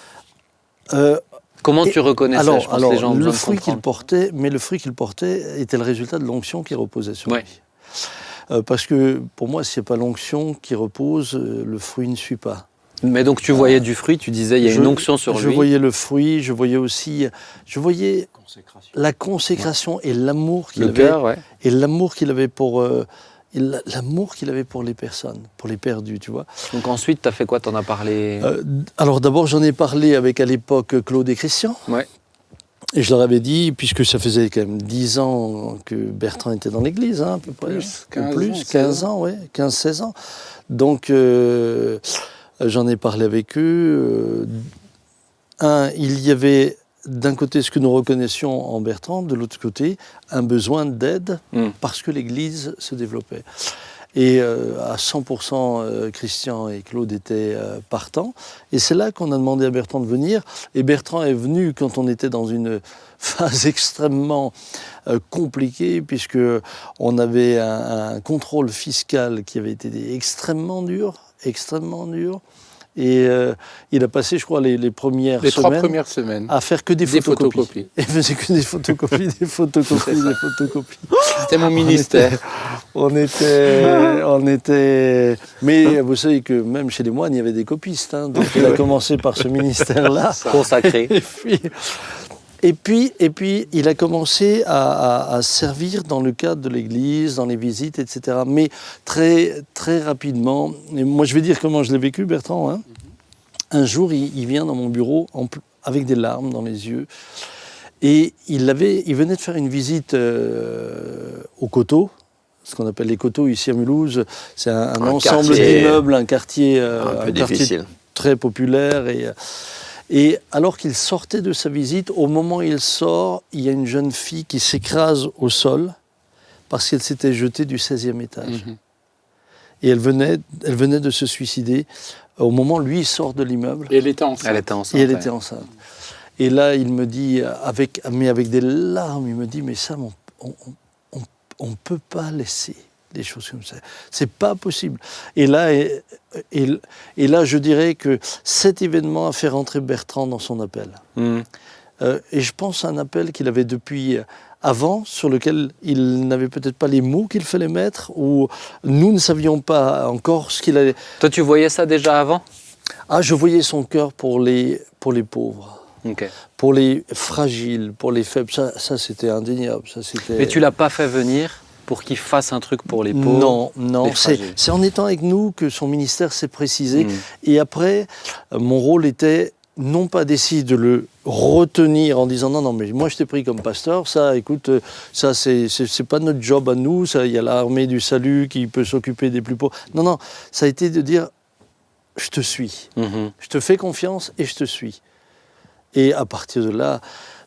Comment tu reconnaissais? Alors, je pense que les gens ont besoin le de fruit qu'il comprendre. portait était le résultat de l'onction qui reposait sur lui. Parce que pour moi, s'il n'y a pas l'onction qui repose, le fruit ne suit pas. Mais donc tu voyais du fruit, tu disais il y a une onction sur lui. Je voyais le fruit, je voyais la consécration et l'amour qu'il avait. Cœur, Et l'amour qu'il avait pour les personnes, pour les perdus, tu vois. Donc ensuite, tu as fait quoi? Tu en as parlé? Alors d'abord, j'en ai parlé avec à l'époque Claude et Christian. Ouais. Et je leur avais dit, puisque ça faisait quand même 10 ans que Bertrand était dans l'église, hein, à peu près. Plus, 15 ans, ouais, 15-16 ans. Donc j'en ai parlé avec eux. Il y avait d'un côté ce que nous reconnaissions en Bertrand, de l'autre côté un besoin d'aide parce que l'Église se développait. Et à 100%, Christian et Claude étaient partants. Et c'est là qu'on a demandé à Bertrand de venir. Et Bertrand est venu quand on était dans une phase extrêmement compliquée, puisque on avait un contrôle fiscal qui avait été extrêmement dur. Et il a passé, je crois, les premières semaines... Les 3 premières semaines. À faire que des photocopies. Il faisait que des photocopies, des photocopies. C'était mon ministère. On était... Mais vous savez que même chez les moines, il y avait des copistes. Hein, donc il a commencé par ce ministère-là. Consacré. Et puis, il a commencé à servir dans le cadre de l'Église, dans les visites, etc. Mais très, très rapidement, et moi je vais dire comment je l'ai vécu, Bertrand. Hein. Un jour, il vient dans mon bureau avec des larmes dans les yeux. Et il venait de faire une visite au Coteau, ce qu'on appelle les Coteaux ici à Mulhouse. C'est un ensemble d'immeubles, un quartier très populaire. Et alors qu'il sortait de sa visite, au moment où il sort, il y a une jeune fille qui s'écrase au sol parce qu'elle s'était jetée du 16e étage. Et elle venait de se suicider au moment où lui il sort de l'immeuble. Et elle était enceinte. Et elle était enceinte. Et là, il me dit, avec des larmes, il me dit, mais Sam, on ne peut pas laisser des choses comme ça. C'est pas possible. Et là, je dirais que cet événement a fait rentrer Bertrand dans son appel. Et je pense à un appel qu'il avait depuis avant, sur lequel il n'avait peut-être pas les mots qu'il fallait mettre, ou nous ne savions pas encore ce qu'il allait... Toi, tu voyais ça déjà avant? Ah, je voyais son cœur pour les pauvres. Okay. Pour les fragiles, pour les faibles. Ça c'était indéniable. Mais tu l'as pas fait venir pour qu'il fasse un truc pour les pauvres? Non. C'est en étant avec nous que son ministère s'est précisé. Et après, mon rôle était non pas d'essayer de le retenir en disant non, mais moi je t'ai pris comme pasteur, ça, écoute, ça c'est pas notre job à nous, ça, il y a l'armée du salut qui peut s'occuper des plus pauvres. Non, ça a été de dire je te suis, je te fais confiance et je te suis. Et à partir de là,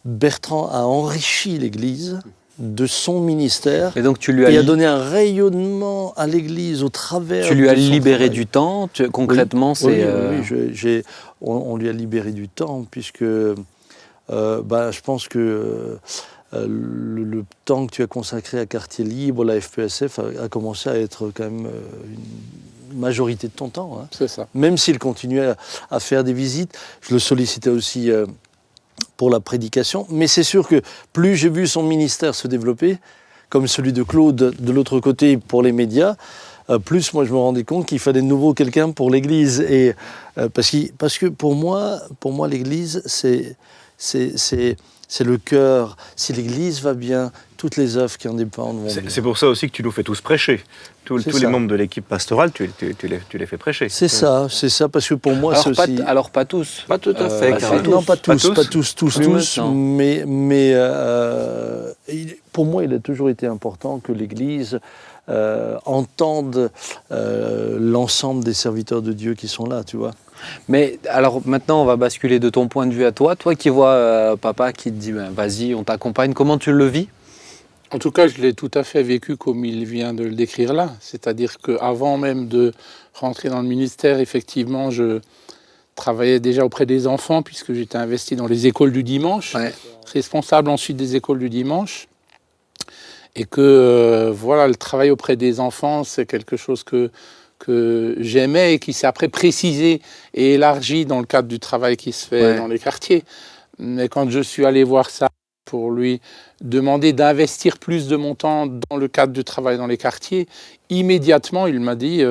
Bertrand a enrichi l'Église de son ministère. Et donc tu lui as donné un rayonnement à l'Église au travers. Tu lui as libéré travail. Du temps. Concrètement, c'est. Oui, on lui a libéré du temps puisque je pense que le temps que tu as consacré à Quartier Libre, la FPSF a commencé à être quand même une majorité de ton temps. Hein. C'est ça. Même s'il continuait à faire des visites, je le sollicitais aussi. Pour la prédication, mais c'est sûr que plus j'ai vu son ministère se développer, comme celui de Claude de l'autre côté pour les médias, plus moi je me rendais compte qu'il fallait de nouveau quelqu'un pour l'Église. Et parce que pour moi l'Église c'est le cœur. Si l'Église va bien, toutes les œuvres qui en dépendent vont bien. C'est pour ça aussi que tu nous fais tous prêcher. Tous les membres de l'équipe pastorale, tu les fais prêcher. C'est ça, parce que pour moi c'est aussi... Alors pas tous. Pas tout à fait. Non, pas tous, mais pour moi il a toujours été important que l'Église entende l'ensemble des serviteurs de Dieu qui sont là, tu vois. Mais alors maintenant on va basculer de ton point de vue à toi. Toi qui vois papa qui te dit vas-y on t'accompagne, comment tu le vis? En tout cas, je l'ai tout à fait vécu comme il vient de le décrire là. C'est-à-dire qu'avant même de rentrer dans le ministère, effectivement, je travaillais déjà auprès des enfants puisque j'étais investi dans les écoles du dimanche, responsable ensuite des écoles du dimanche. Et que le travail auprès des enfants, c'est quelque chose que j'aimais et qui s'est après précisé et élargi dans le cadre du travail qui se fait dans les quartiers. Mais quand je suis allé voir ça pour lui demander d'investir plus de mon temps dans le cadre du travail dans les quartiers, immédiatement, il m'a dit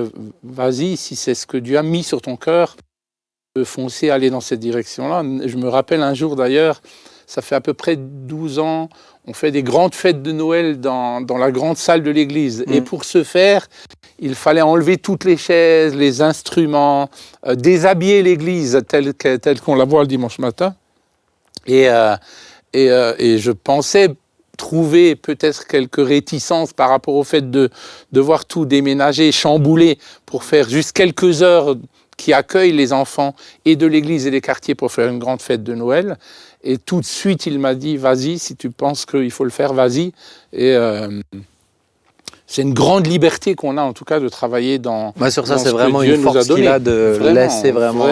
vas-y, si c'est ce que Dieu a mis sur ton cœur, foncer, aller dans cette direction-là. Je me rappelle un jour d'ailleurs, ça fait à peu près 12 ans, on fait des grandes fêtes de Noël dans la grande salle de l'église. Et pour ce faire, il fallait enlever toutes les chaises, les instruments, déshabiller l'église telle qu'on la voit le dimanche matin. Et je pensais trouver peut-être quelques réticences par rapport au fait de devoir tout déménager, chambouler pour faire juste quelques heures qui accueillent les enfants et de l'église et des quartiers pour faire une grande fête de Noël. Et tout de suite, il m'a dit, vas-y, si tu penses qu'il faut le faire, vas-y. Et c'est une grande liberté qu'on a, en tout cas, de travailler dans... sur ça, c'est vraiment une force qu'il a de laisser vraiment...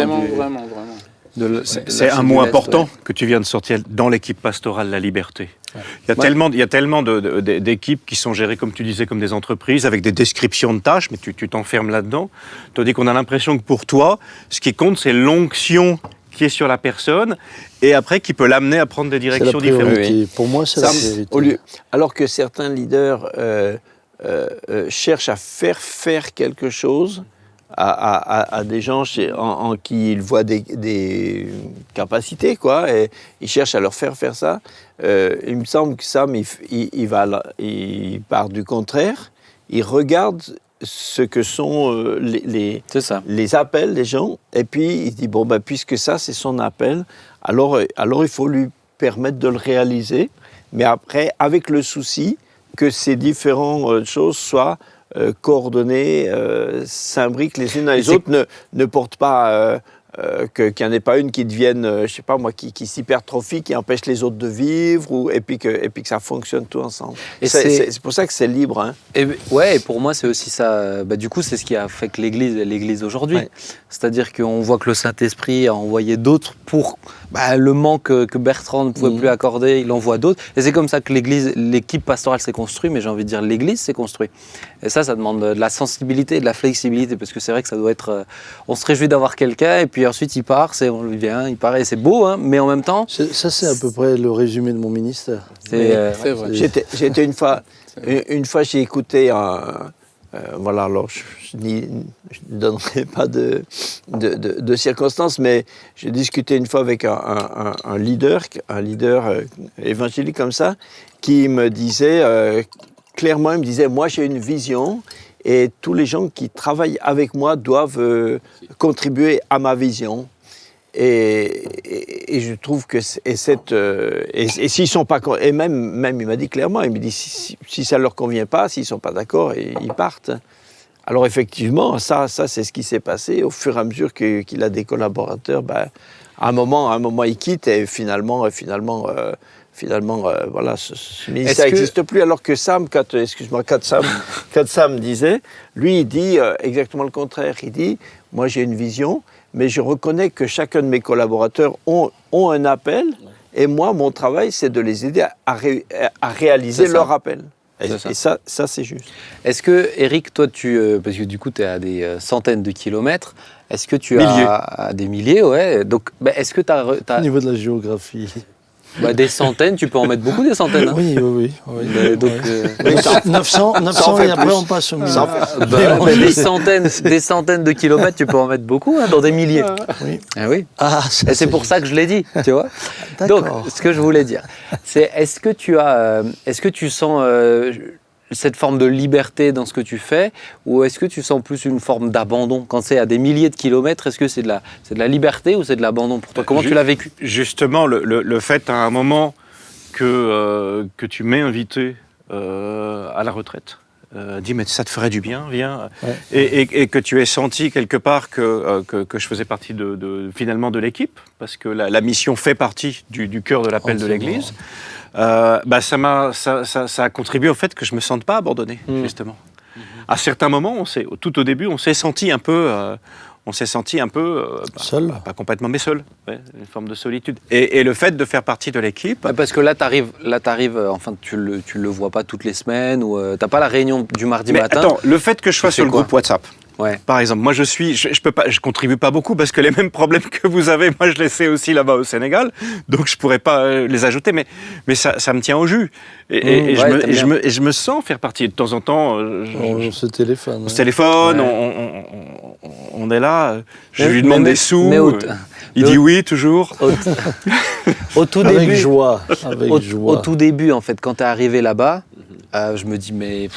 C'est un mot important que tu viens de sortir dans l'équipe pastorale, la liberté. Il y a tellement d'équipes qui sont gérées, comme tu disais, comme des entreprises, avec des descriptions de tâches, mais tu t'enfermes là-dedans. Tandis qu'on a l'impression que pour toi, ce qui compte, c'est l'onction qui est sur la personne, et après qui peut l'amener à prendre des directions différentes. Oui. Pour moi, c'est la priorité. Alors que certains leaders cherchent à faire quelque chose à des gens en qui ils voient des capacités, quoi, et ils cherchent à leur faire ça. Il me semble que Sam, il part du contraire. Il regarde ce que sont les appels des gens, et puis il dit, puisque ça, c'est son appel, alors il faut lui permettre de le réaliser, mais après, avec le souci que ces différentes choses soient coordonnées, s'imbriquent les unes à les autres, ne portent pas... qu'il n'y en ait pas une qui devienne, qui s'hypertrophie, qui empêche les autres de vivre, et puis que ça fonctionne tout ensemble. Et c'est pour ça que c'est libre. Hein. Et pour moi, c'est aussi ça. Du coup, c'est ce qui a fait que l'Église aujourd'hui. Ouais. C'est-à-dire qu'on voit que le Saint-Esprit a envoyé d'autres pour le manque que Bertrand ne pouvait plus accorder, il envoie d'autres. Et c'est comme ça que l'équipe pastorale s'est construite, mais j'ai envie de dire l'Église s'est construite. Et ça demande de la sensibilité et de la flexibilité, parce que c'est vrai que ça doit être... on se réjouit d'avoir quelqu'un, et puis ensuite il part, on lui vient, il part, et c'est beau, hein, mais en même temps... Ça, c'est à peu près le résumé de mon ministère. C'est vrai. J'étais une fois, j'ai écouté alors je ne donnerai pas de circonstances, mais j'ai discuté une fois avec un leader évangélique comme ça, qui me disait, clairement, il me disait, moi j'ai une vision, et tous les gens qui travaillent avec moi doivent contribuer à ma vision. Et je trouve que s'ils sont pas, et même il m'a dit clairement, il me dit si ça leur convient pas, s'ils sont pas d'accord, ils partent. Alors effectivement, ça c'est ce qui s'est passé au fur et à mesure qu'il a des collaborateurs. À un moment il quitte, et finalement ce ministère n'existe plus. Alors que Sam, quand Sam disait, lui il dit exactement le contraire. Il dit, moi j'ai une vision, mais je reconnais que chacun de mes collaborateurs ont un appel, et moi, mon travail, c'est de les aider à réaliser leur appel. Et ça, c'est juste. Est-ce que, Eric, toi, parce que du coup, tu es à des centaines de kilomètres, est-ce que tu as des milliers, ouais. Donc, est-ce que tu as... Au niveau de la géographie... des centaines, tu peux en mettre beaucoup, des centaines. Hein. Oui. Donc, 900 et après on passe au millier. Des centaines de kilomètres, tu peux en mettre beaucoup, hein, dans des milliers. Oui. Ah oui. Et c'est pour ça que je l'ai dit, tu vois. Donc, ce que je voulais dire, c'est est-ce que tu sens cette forme de liberté dans ce que tu fais, ou est-ce que tu sens plus une forme d'abandon quand c'est à des milliers de kilomètres? Est-ce que c'est de la liberté ou c'est de l'abandon pour toi? Comment tu l'as vécu? Justement, le fait à un moment que tu m'aies invité à la retraite, dis mais ça te ferait du bien, viens, et que tu aies senti quelque part que je faisais partie finalement de l'équipe, parce que la mission fait partie du cœur de l'appel de l'Église. Ça a contribué au fait que je ne me sente pas abandonné, justement. À certains moments, tout au début, on s'est senti un peu seul, pas complètement, mais seul, une forme de solitude. Et le fait de faire partie de l'équipe... Parce que là, t'arrives, enfin, tu le vois pas toutes les semaines, ou t'as pas la réunion du mardi matin. Attends, le fait que je sois sur le groupe WhatsApp, Ouais. Par exemple, moi je contribue pas beaucoup parce que les mêmes problèmes que vous avez, moi je les sais aussi là-bas au Sénégal, donc je pourrais pas les ajouter, mais ça me tient au jus. Et je me sens faire partie. De temps en temps, On se téléphone. on se téléphone, on est là, je lui demande des sous, il dit oui toujours. Au tout Avec début, joie. Au tout début, en fait, quand tu es arrivé là-bas, je me dis, mais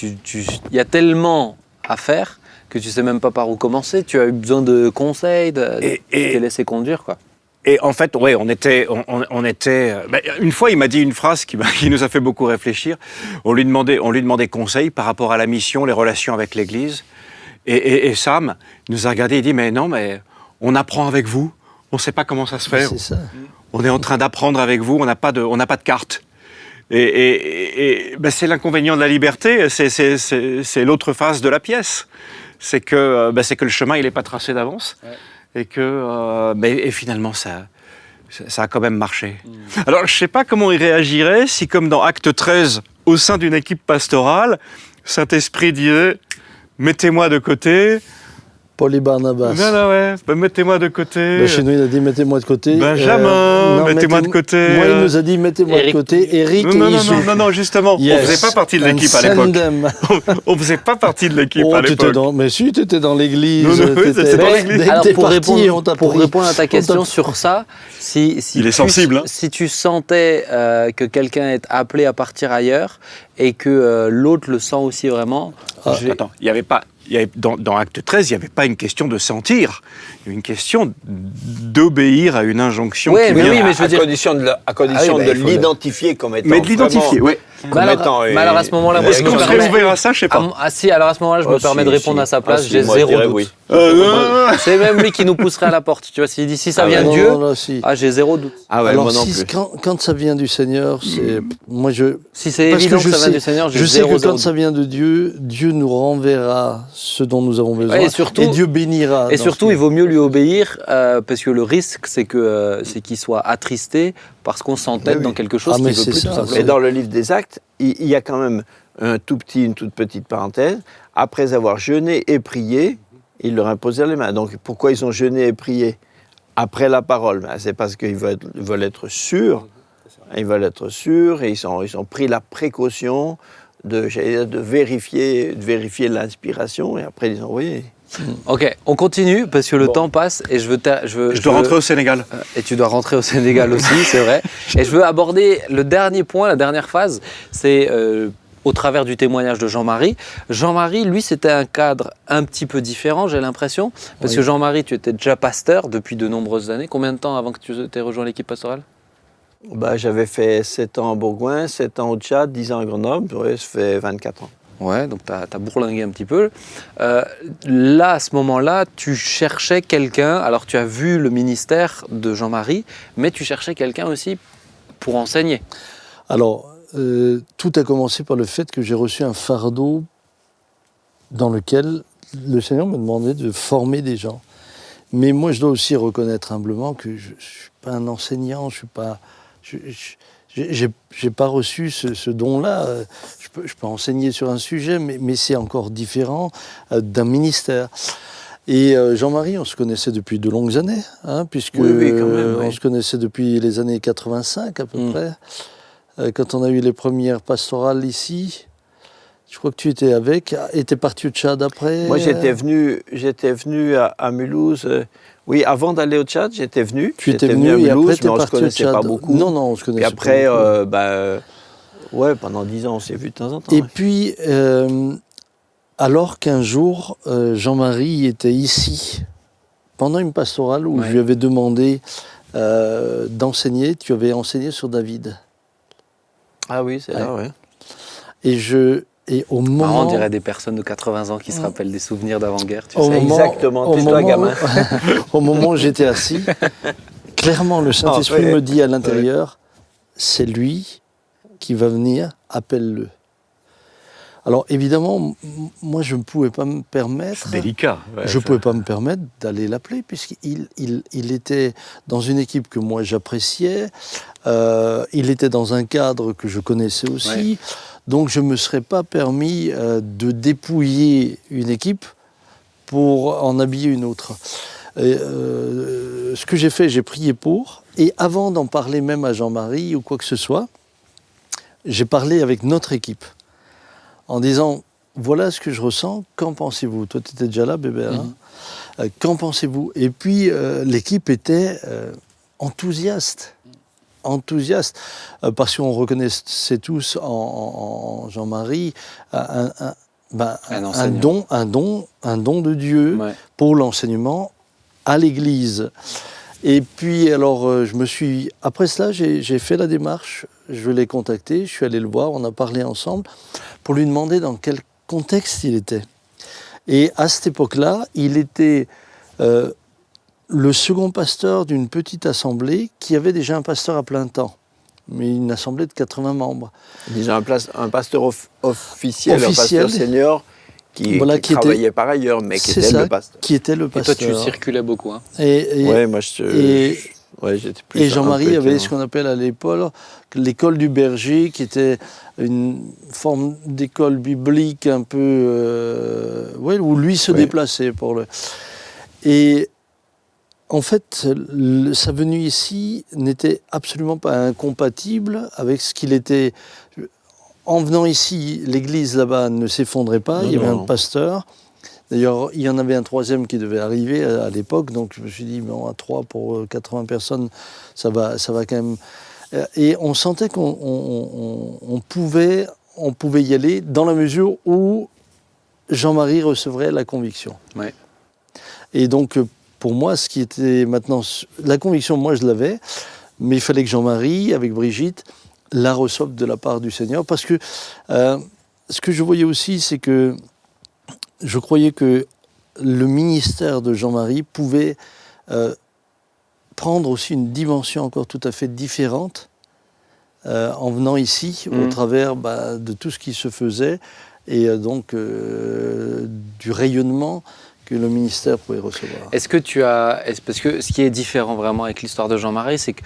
il y a tellement à faire que tu sais même pas par où commencer. Tu as eu besoin de conseils, tu t'es laissé conduire, quoi. Et en fait, ouais, on était. Une fois, il m'a dit une phrase qui nous a fait beaucoup réfléchir. On lui demandait conseil par rapport à la mission, les relations avec l'Église. Et Sam nous a regardé et dit, mais non, mais on apprend avec vous. On ne sait pas comment ça se fait. C'est ça. On est en train d'apprendre avec vous. On n'a pas de carte. Et c'est l'inconvénient de la liberté. C'est l'autre face de la pièce. C'est que le chemin, il n'est pas tracé d'avance. Ouais. Et finalement, ça a quand même marché. Alors, je ne sais pas comment il réagirait si, comme dans Acte 13, au sein d'une équipe pastorale, Saint-Esprit dirait « Mettez-moi de côté ». Paul et Barnabas. Mettez-moi de côté. Chez nous, il a dit mettez-moi de côté. Benjamin, mettez-moi de côté. Moi, il nous a dit mettez-moi de côté. Eric et Isou. Non, justement, on ne faisait pas partie de l'équipe à l'époque. On ne faisait pas partie de l'équipe à l'époque. Mais si, tu étais dans l'église. T'étais dans l'église. Alors, pour répondre à ta question sur ça, il est sensible. Si tu sentais que quelqu'un est appelé à partir ailleurs et que l'autre le sent aussi vraiment... Attends, il n'y avait pas... Dans Acte 13, il n'y avait pas une question de sentir, il y avait une question d'obéir à une injonction. Oui, mais je veux dire... À condition de l'identifier comme étant. Mais de l'identifier, oui. Alors à ce moment-là, est-ce qu'on serait ouvert à ça, je sais pas. Si, alors à ce moment-là, je me permets de répondre à sa place. J'ai zéro doute. Oui. C'est même lui qui nous pousserait à la porte. Tu vois, s'il dit si ça vient de Dieu, j'ai zéro doute. Alors moi non plus. Quand ça vient du Seigneur, c'est si c'est évident que ça vient du Seigneur, je sais que quand ça vient de Dieu, Dieu nous renverra ce dont nous avons besoin et Dieu bénira. Et surtout, il vaut mieux lui obéir parce que le risque, c'est qu'il soit attristé parce qu'on s'entête dans quelque chose qu'il ne veut plus, tout simplement. Et dans le livre des Actes, il y a quand même une toute petite parenthèse. Après avoir jeûné et prié, ils leur imposèrent les mains. Donc pourquoi ils ont jeûné et prié après la parole? C'est parce qu'ils veulent être sûrs. Ils veulent être sûrs et ils ont pris la précaution de vérifier l'inspiration et après ils ont envoyé. Ok, on continue parce que le temps passe et je dois rentrer au Sénégal. Et tu dois rentrer au Sénégal aussi, c'est vrai. Et je veux aborder le dernier point, la dernière phase, c'est au travers du témoignage de Jean-Marie. Jean-Marie, lui, c'était un cadre un petit peu différent, j'ai l'impression, parce que Jean-Marie, tu étais déjà pasteur depuis de nombreuses années. Combien de temps avant que tu aies rejoint l'équipe pastorale ? J'avais fait 7 ans en Bourgoin, 7 ans au Tchad, 10 ans à Grenoble, ça fait 24 ans. Ouais, donc tu as bourlingué un petit peu. Là, à ce moment-là, tu cherchais quelqu'un, alors tu as vu le ministère de Jean-Marie, mais tu cherchais quelqu'un aussi pour enseigner. Alors, tout a commencé par le fait que j'ai reçu un fardeau dans lequel le Seigneur me demandait de former des gens. Mais moi, je dois aussi reconnaître humblement que je ne suis pas un enseignant, je suis pas... J'ai pas reçu ce don-là. Je peux enseigner sur un sujet, mais c'est encore différent d'un ministère. Et Jean-Marie, on se connaissait depuis de longues années, puisque quand même, on se connaissait depuis les années 85 à peu près. Quand on a eu les premières pastorales ici, je crois que tu étais était parti au Tchad après. Moi, j'étais venu à Mulhouse. Oui, avant d'aller au Tchad, j'étais venu. Tu étais venu à Mulhouse, mais on ne se connaissait pas beaucoup. Non, on se connaissait pas beaucoup. Et après, pendant 10 ans, on s'est vu de temps en temps. Et puis, alors qu'un jour, Jean-Marie était ici, pendant une pastorale où je lui avais demandé d'enseigner, tu avais enseigné sur David. Ah oui, c'est là, ouais. Et au moment... On dirait des personnes de 80 ans qui se rappellent des souvenirs d'avant-guerre. Tu sais. Exactement, t'es toi, gamin. Au moment où j'étais assis, clairement, le Saint-Esprit me dit à l'intérieur, c'est lui qui va venir, appelle-le. Alors évidemment, moi je ne pouvais pas me permettre... C'est délicat. Je ne pouvais pas me permettre d'aller l'appeler, puisqu'il était dans une équipe que moi j'appréciais, il était dans un cadre que je connaissais aussi, donc je ne me serais pas permis de dépouiller une équipe pour en habiller une autre. Ce que j'ai fait, j'ai prié pour, et avant d'en parler même à Jean-Marie ou quoi que ce soit, j'ai parlé avec notre équipe en disant, voilà ce que je ressens, qu'en pensez-vous? Toi, tu étais déjà là, bébé, hein? Qu'en pensez-vous? Et puis, l'équipe était enthousiaste, parce qu'on reconnaissait tous en Jean-Marie un don de Dieu pour l'enseignement à l'Église. Et puis, alors, après cela, j'ai fait la démarche, je l'ai contacté, je suis allé le voir, on a parlé ensemble pour lui demander dans quel contexte il était. Et à cette époque-là, il était le second pasteur d'une petite assemblée qui avait déjà un pasteur à plein temps, mais une assemblée de 80 membres. Déjà un pasteur officiel, un pasteur senior qui travaillait par ailleurs, mais qui était le pasteur. Qui était le pasteur. Et toi, tu circulais beaucoup. Hein. J'étais plus. Et Jean-Marie avait ce qu'on appelle à l'époque l'école du berger, qui était une forme d'école biblique un peu, où lui se déplaçait pour le. Et en fait, sa venue ici n'était absolument pas incompatible avec ce qu'il était. En venant ici, l'église là-bas ne s'effondrait pas, il y avait un pasteur. D'ailleurs, il y en avait un troisième qui devait arriver à l'époque, donc je me suis dit, bon, à 3 pour 80 personnes, ça va quand même. Et on sentait qu'on pouvait y aller dans la mesure où Jean-Marie recevrait la conviction. Ouais. Et donc, pour moi, ce qui était maintenant... La conviction, moi, je l'avais, mais il fallait que Jean-Marie, avec Brigitte, la reçoive de la part du Seigneur. Parce que ce que je voyais aussi, c'est que je croyais que le ministère de Jean-Marie pouvait prendre aussi une dimension encore tout à fait différente en venant ici, au travers de tout ce qui se faisait, et donc du rayonnement que le ministère pouvait recevoir. Est-ce que parce que ce qui est différent vraiment avec l'histoire de Jean-Marie, c'est que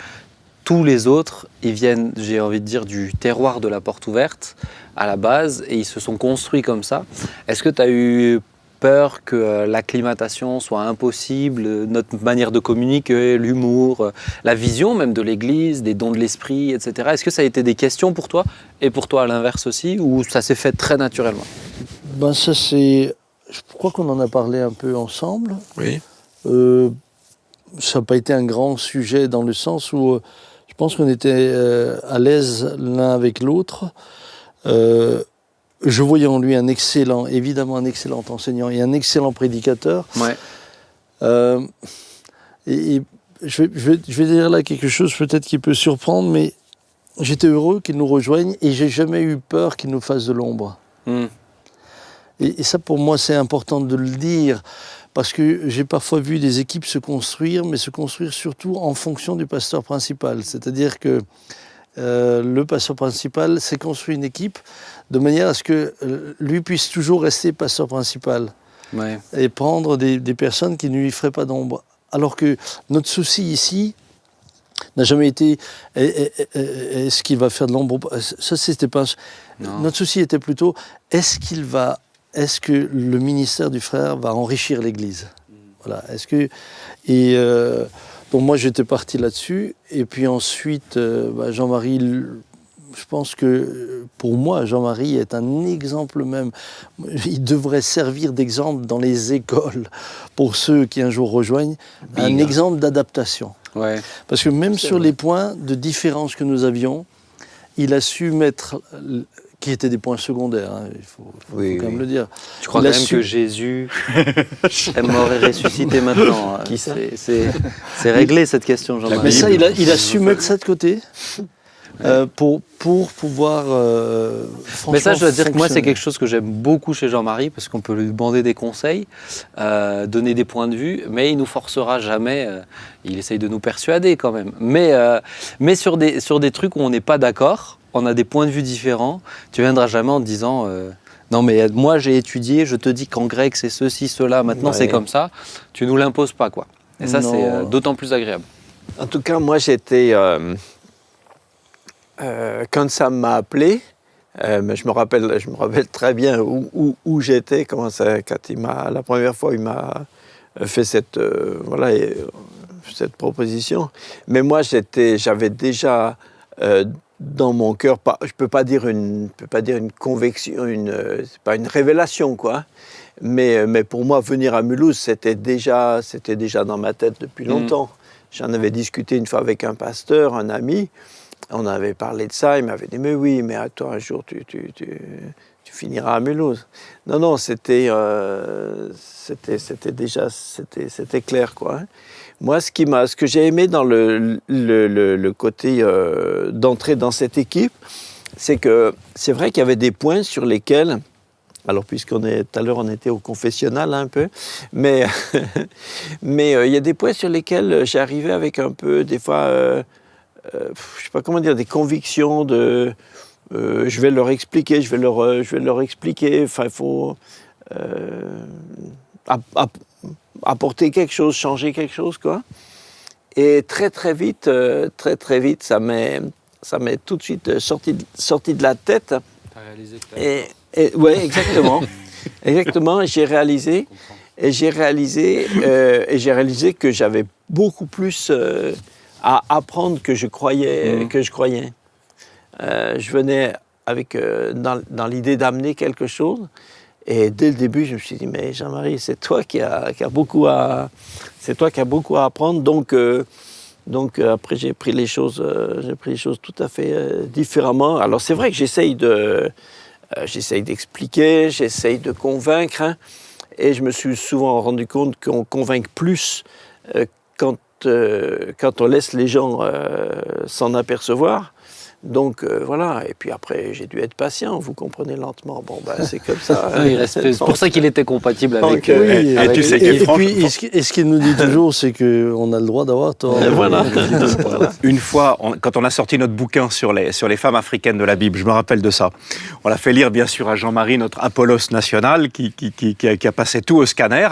tous les autres, ils viennent, j'ai envie de dire, du terroir de la porte ouverte à la base, et ils se sont construits comme ça. Est-ce que tu as eu peur que l'acclimatation soit impossible, notre manière de communiquer, l'humour, la vision même de l'Église, des dons de l'Esprit, etc. Est-ce que ça a été des questions pour toi, et pour toi à l'inverse aussi, ou ça s'est fait très naturellement? Je crois qu'on en a parlé un peu ensemble. Oui. Ça n'a pas été un grand sujet dans le sens où je pense qu'on était à l'aise l'un avec l'autre. Je voyais en lui évidemment un excellent enseignant et un excellent prédicateur. Ouais. Et je vais dire là quelque chose peut-être qui peut surprendre, mais j'étais heureux qu'il nous rejoigne et j'ai jamais eu peur qu'il nous fasse de l'ombre. Et ça, pour moi, c'est important de le dire, parce que j'ai parfois vu des équipes se construire, mais se construire surtout en fonction du pasteur principal. C'est-à-dire que le pasteur principal s'est construit une équipe de manière à ce que lui puisse toujours rester pasteur principal et prendre des personnes qui ne lui feraient pas d'ombre. Alors que notre souci ici n'a jamais été est-ce qu'il va faire de l'ombre? Ça, c'était pas. Notre souci était plutôt est-ce que le ministère du frère va enrichir l'Église? Voilà. Donc moi, j'étais parti là-dessus. Et puis ensuite, Jean-Marie, je pense que pour moi, Jean-Marie est un exemple même. Il devrait servir d'exemple dans les écoles pour ceux qui un jour rejoignent, un exemple d'adaptation. Ouais. Parce que même sur les points de différence que nous avions, il a su mettre... qui étaient des points secondaires, hein, il faut quand même le dire. Tu crois quand même que Jésus est mort et ressuscité maintenant? Qui ça? C'est réglé cette question, Jean-Marie. Mais ça, il a su mettre ça de côté pour pouvoir mais ça, je dois dire que moi, c'est quelque chose que j'aime beaucoup chez Jean-Marie, parce qu'on peut lui demander des conseils, donner des points de vue, mais il nous forcera jamais. Il essaye de nous persuader quand même. Mais sur des trucs où on n'est pas d'accord, on a des points de vue différents, tu viendras jamais en te disant non mais moi j'ai étudié, je te dis qu'en grec c'est ceci, cela, maintenant c'est comme ça, tu nous l'imposes pas quoi. Et ça c'est d'autant plus agréable. En tout cas moi j'étais, quand Sam m'a appelé, Mais je me rappelle très bien où j'étais, la première fois il m'a fait cette proposition. Mais moi, j'avais déjà dans mon cœur, je peux pas dire une conviction, c'est pas une révélation, quoi. Mais pour moi, venir à Mulhouse, c'était déjà dans ma tête depuis longtemps. J'en avais discuté une fois avec un pasteur, un ami. On avait parlé de ça. Il m'avait dit, mais oui, mais attends, un jour, tu finiras à Mulhouse. Non, c'était clair, quoi. Moi, ce que j'ai aimé dans le côté d'entrer dans cette équipe, c'est que c'est vrai qu'il y avait des points sur lesquels, alors tout à l'heure on était au confessionnal un peu, mais il y a des points sur lesquels j'arrivais avec un peu, des fois, je sais pas comment dire, des convictions de, je vais leur expliquer, enfin il faut apporter quelque chose, changer quelque chose, quoi. Et très vite, ça m'est tout de suite sorti de la tête. T'as réalisé que ouais, exactement. Exactement, j'ai réalisé que j'avais beaucoup plus à apprendre que je croyais. Je venais avec dans l'idée d'amener quelque chose. Et dès le début, je me suis dit, mais Jean-Marie, c'est toi qui a beaucoup à apprendre. Donc après, j'ai pris les choses tout à fait différemment. Alors c'est vrai que j'essaye d'expliquer, j'essaye de convaincre, hein, et je me suis souvent rendu compte qu'on convainc plus quand on laisse les gens s'en apercevoir. Donc voilà, et puis après j'ai dû être patient, vous comprenez, lentement, c'est comme ça. C'est pour ça qu'il était compatible avec... Et ce qu'il nous dit toujours, c'est qu'on a le droit d'avoir tort. Voilà. Une fois, quand on a sorti notre bouquin sur les femmes africaines de la Bible, je me rappelle de ça. On l'a fait lire bien sûr à Jean-Marie, notre Apollos national, qui a passé tout au scanner,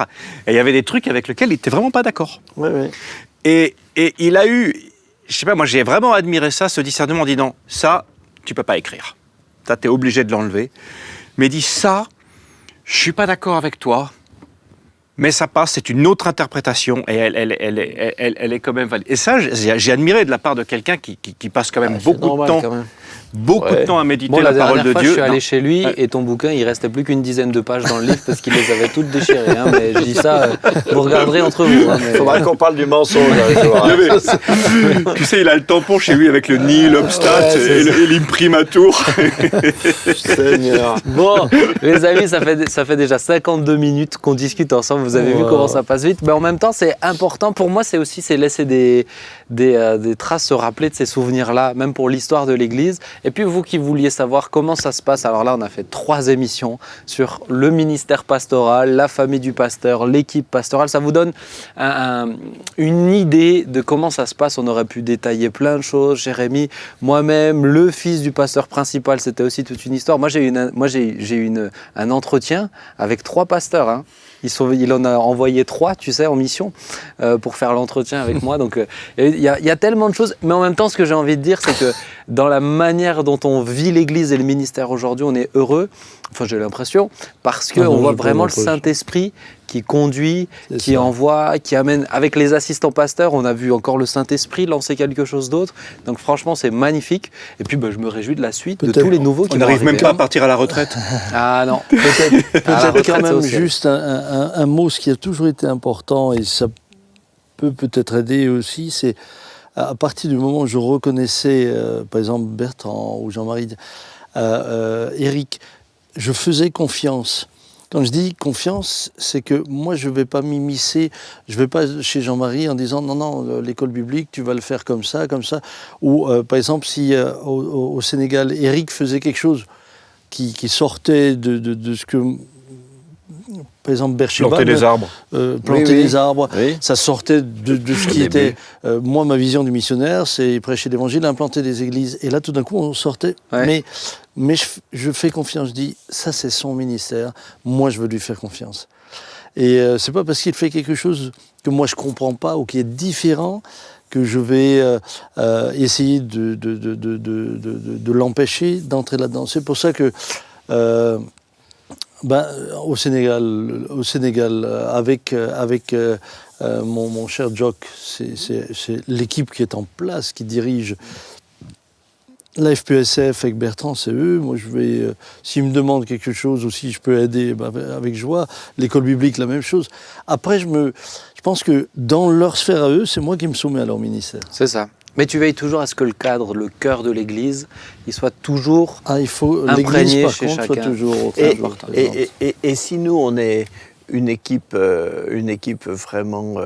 et il y avait des trucs avec lesquels il n'était vraiment pas d'accord. Ouais. Et il a eu... Je sais pas, moi j'ai vraiment admiré ça, ce discernement, en disant ça, tu peux pas écrire. Ça, t'es obligé de l'enlever. Mais dit ça, je suis pas d'accord avec toi, mais ça passe, c'est une autre interprétation et elle est quand même valide. Et ça, j'ai admiré de la part de quelqu'un qui passe quand même beaucoup de temps à méditer la parole de Dieu. Je suis allé chez lui et ton bouquin, il restait plus qu'une dizaine de pages dans le livre parce qu'il les avait toutes déchirées. Hein, mais je dis ça, vous regarderez entre vous. Hein, il faudra qu'on parle du mensonge. Tu sais, il a le tampon chez lui avec le nihil obstat et l'imprimatur. Seigneur. Bon, les amis, ça fait déjà 52 minutes qu'on discute ensemble. Vous avez vu comment ça passe vite. Mais en même temps, c'est important. Pour moi, c'est laisser des traces, se rappeler de ces souvenirs-là, même pour l'histoire de l'Église. Et puis vous qui vouliez savoir comment ça se passe, alors là on a fait 3 émissions sur le ministère pastoral, la famille du pasteur, l'équipe pastorale. Ça vous donne une idée de comment ça se passe. On aurait pu détailler plein de choses. Jérémy, moi-même, le fils du pasteur principal, c'était aussi toute une histoire. Moi j'ai eu un entretien avec 3 pasteurs. Hein. Il en a envoyé 3, tu sais, en mission pour faire l'entretien avec moi. Donc il y a tellement de choses. Mais en même temps, ce que j'ai envie de dire, c'est que dans la manière dont on vit l'Église et le ministère aujourd'hui, on est heureux. Enfin, j'ai l'impression, parce qu'on voit vraiment le Saint-Esprit qui conduit, qui envoie, qui amène. Avec les assistants pasteurs, on a vu encore le Saint-Esprit lancer quelque chose d'autre. Donc franchement, c'est magnifique. Et puis, je me réjouis de la suite, de tous les nouveaux qui vont arriver. On n'arrive même pas à partir à la retraite. Ah non. Peut-être quand même juste un mot, ce qui a toujours été important, et ça peut-être aider aussi, c'est à partir du moment où je reconnaissais, par exemple, Bertrand ou Jean-Marie, Éric, je faisais confiance. Quand je dis confiance, c'est que moi, je ne vais pas m'immiscer, je ne vais pas chez Jean-Marie en disant non, l'école biblique, tu vas le faire comme ça. Ou par exemple, si au Sénégal, Éric faisait quelque chose qui sortait de ce que... Par exemple, Bercheba, planter des arbres. Des arbres, ça sortait de ce qui était... moi, ma vision du missionnaire, c'est prêcher l'évangile, implanter des églises. Et là, tout d'un coup, on sortait. Ouais. Mais je fais confiance. Je dis, ça, c'est son ministère. Moi, je veux lui faire confiance. Et c'est pas parce qu'il fait quelque chose que moi, je comprends pas ou qui est différent que je vais essayer de l'empêcher d'entrer là-dedans. C'est pour ça que au Sénégal, avec mon cher Jock, c'est l'équipe qui est en place, qui dirige la FPSF avec Bertrand, c'est eux. Moi, s'ils me demandent quelque chose ou si je peux aider, avec joie. L'école biblique, la même chose. Après, je pense que dans leur sphère à eux, c'est moi qui me soumets à leur ministère. C'est ça. Mais tu veilles toujours à ce que le cadre, le cœur de l'Église, il soit toujours imprégné chez chacun. Soit toujours et si nous, on est une équipe vraiment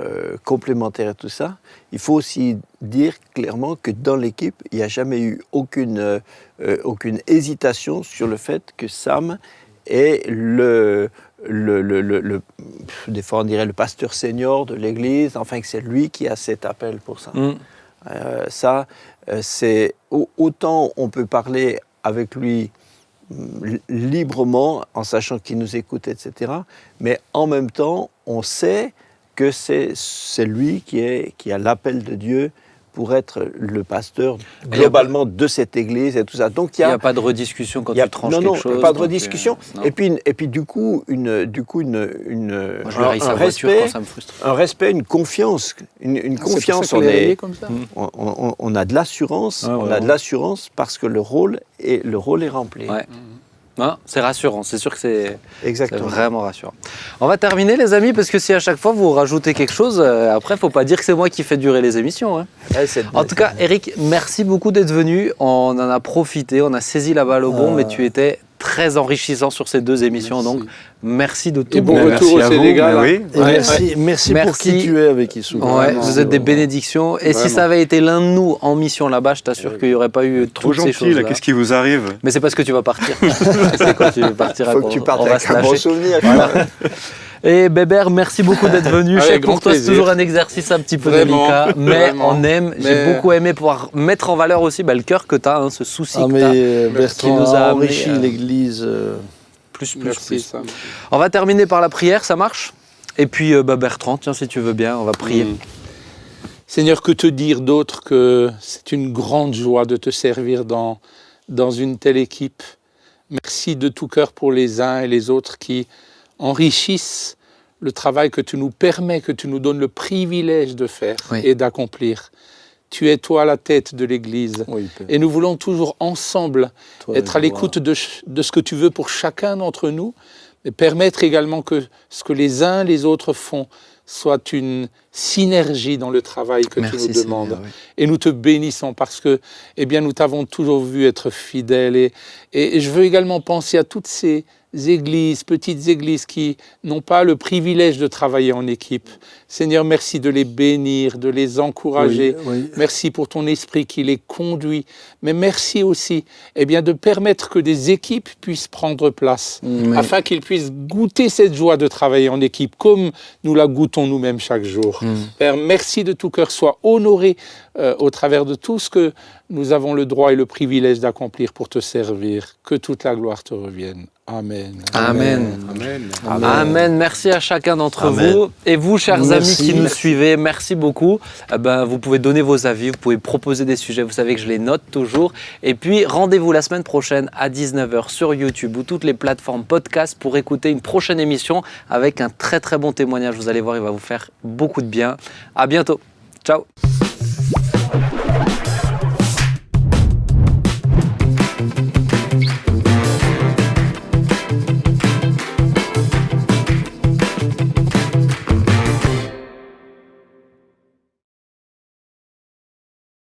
complémentaire à tout ça, il faut aussi dire clairement que dans l'équipe, il n'y a jamais eu aucune hésitation sur le fait que Sam est des fois on dirait le pasteur senior de l'Église, enfin que c'est lui qui a cet appel pour ça. C'est autant on peut parler avec lui librement, en sachant qu'il nous écoute, etc. Mais en même temps, on sait que c'est lui qui a l'appel de Dieu pour être le pasteur globalement de cette église et tout ça. Donc il n'y a pas de rediscussion quand tu tranches quelque chose. Non, pas de rediscussion. Et puis du coup, un respect, une confiance, une confiance. On a de l'assurance, parce que le rôle est rempli. Ouais. Non, c'est rassurant, c'est sûr que c'est vraiment rassurant. On va terminer les amis, parce que si à chaque fois vous rajoutez quelque chose, après il ne faut pas dire que c'est moi qui fais durer les émissions. Hein. En tout cas, Eric, merci beaucoup d'être venu, on en a profité, on a saisi la balle au bon, mais tu étais très enrichissant sur ces 2 émissions, donc merci de tout. Et bon retour au Sénégal. Merci pour qui tu es avec Issou. Vous êtes des bénédictions. Et si ça avait été l'un de nous en mission là-bas, je t'assure qu'il n'y aurait pas eu toutes ces choses-là. Qu'est-ce qui vous arrive? Mais c'est parce que tu vas partir. C'est quand tu partiras. Il faut que tu partes avec un bon souvenir. Et Bébert, merci beaucoup d'être venu. Je sais que pour toi, c'est toujours un exercice un petit peu délicat, mais on aime. J'ai beaucoup aimé pouvoir mettre en valeur aussi le cœur que tu as, ce souci que tu as. Bertrand nous a enrichi l'Église. Plus. On va terminer par la prière, ça marche? Et puis Bertrand, tiens, si tu veux bien, on va prier. Seigneur, que te dire d'autre que c'est une grande joie de te servir dans une telle équipe. Merci de tout cœur pour les uns et les autres qui enrichissent le travail que tu nous permets, que tu nous donnes le privilège de faire et d'accomplir. Tu es toi la tête de l'Église et nous voulons toujours ensemble être à l'écoute de ce que tu veux pour chacun d'entre nous, mais permettre également que ce que les uns les autres font soit une synergie dans le travail que tu nous demandes. Seigneur, Et nous te bénissons parce que nous t'avons toujours vu être fidèle. Et je veux également penser à toutes ces églises, petites églises qui n'ont pas le privilège de travailler en équipe. Seigneur, merci de les bénir, de les encourager. Merci pour ton esprit qui les conduit. Mais merci aussi de permettre que des équipes puissent prendre place afin qu'ils puissent goûter cette joie de travailler en équipe comme nous la goûtons nous-mêmes chaque jour. Père, merci de tout cœur. Sois honoré au travers de tout ce que nous avons le droit et le privilège d'accomplir pour te servir. Que toute la gloire te revienne. Amen. Amen. Amen. Amen. Amen. Merci à chacun d'entre vous. Et vous, chers amis qui nous suivez, merci beaucoup. Vous pouvez donner vos avis, vous pouvez proposer des sujets. Vous savez que je les note toujours. Et puis, rendez-vous la semaine prochaine à 19h sur YouTube ou toutes les plateformes podcast pour écouter une prochaine émission avec un très très bon témoignage. Vous allez voir, il va vous faire beaucoup de bien. À bientôt. Ciao.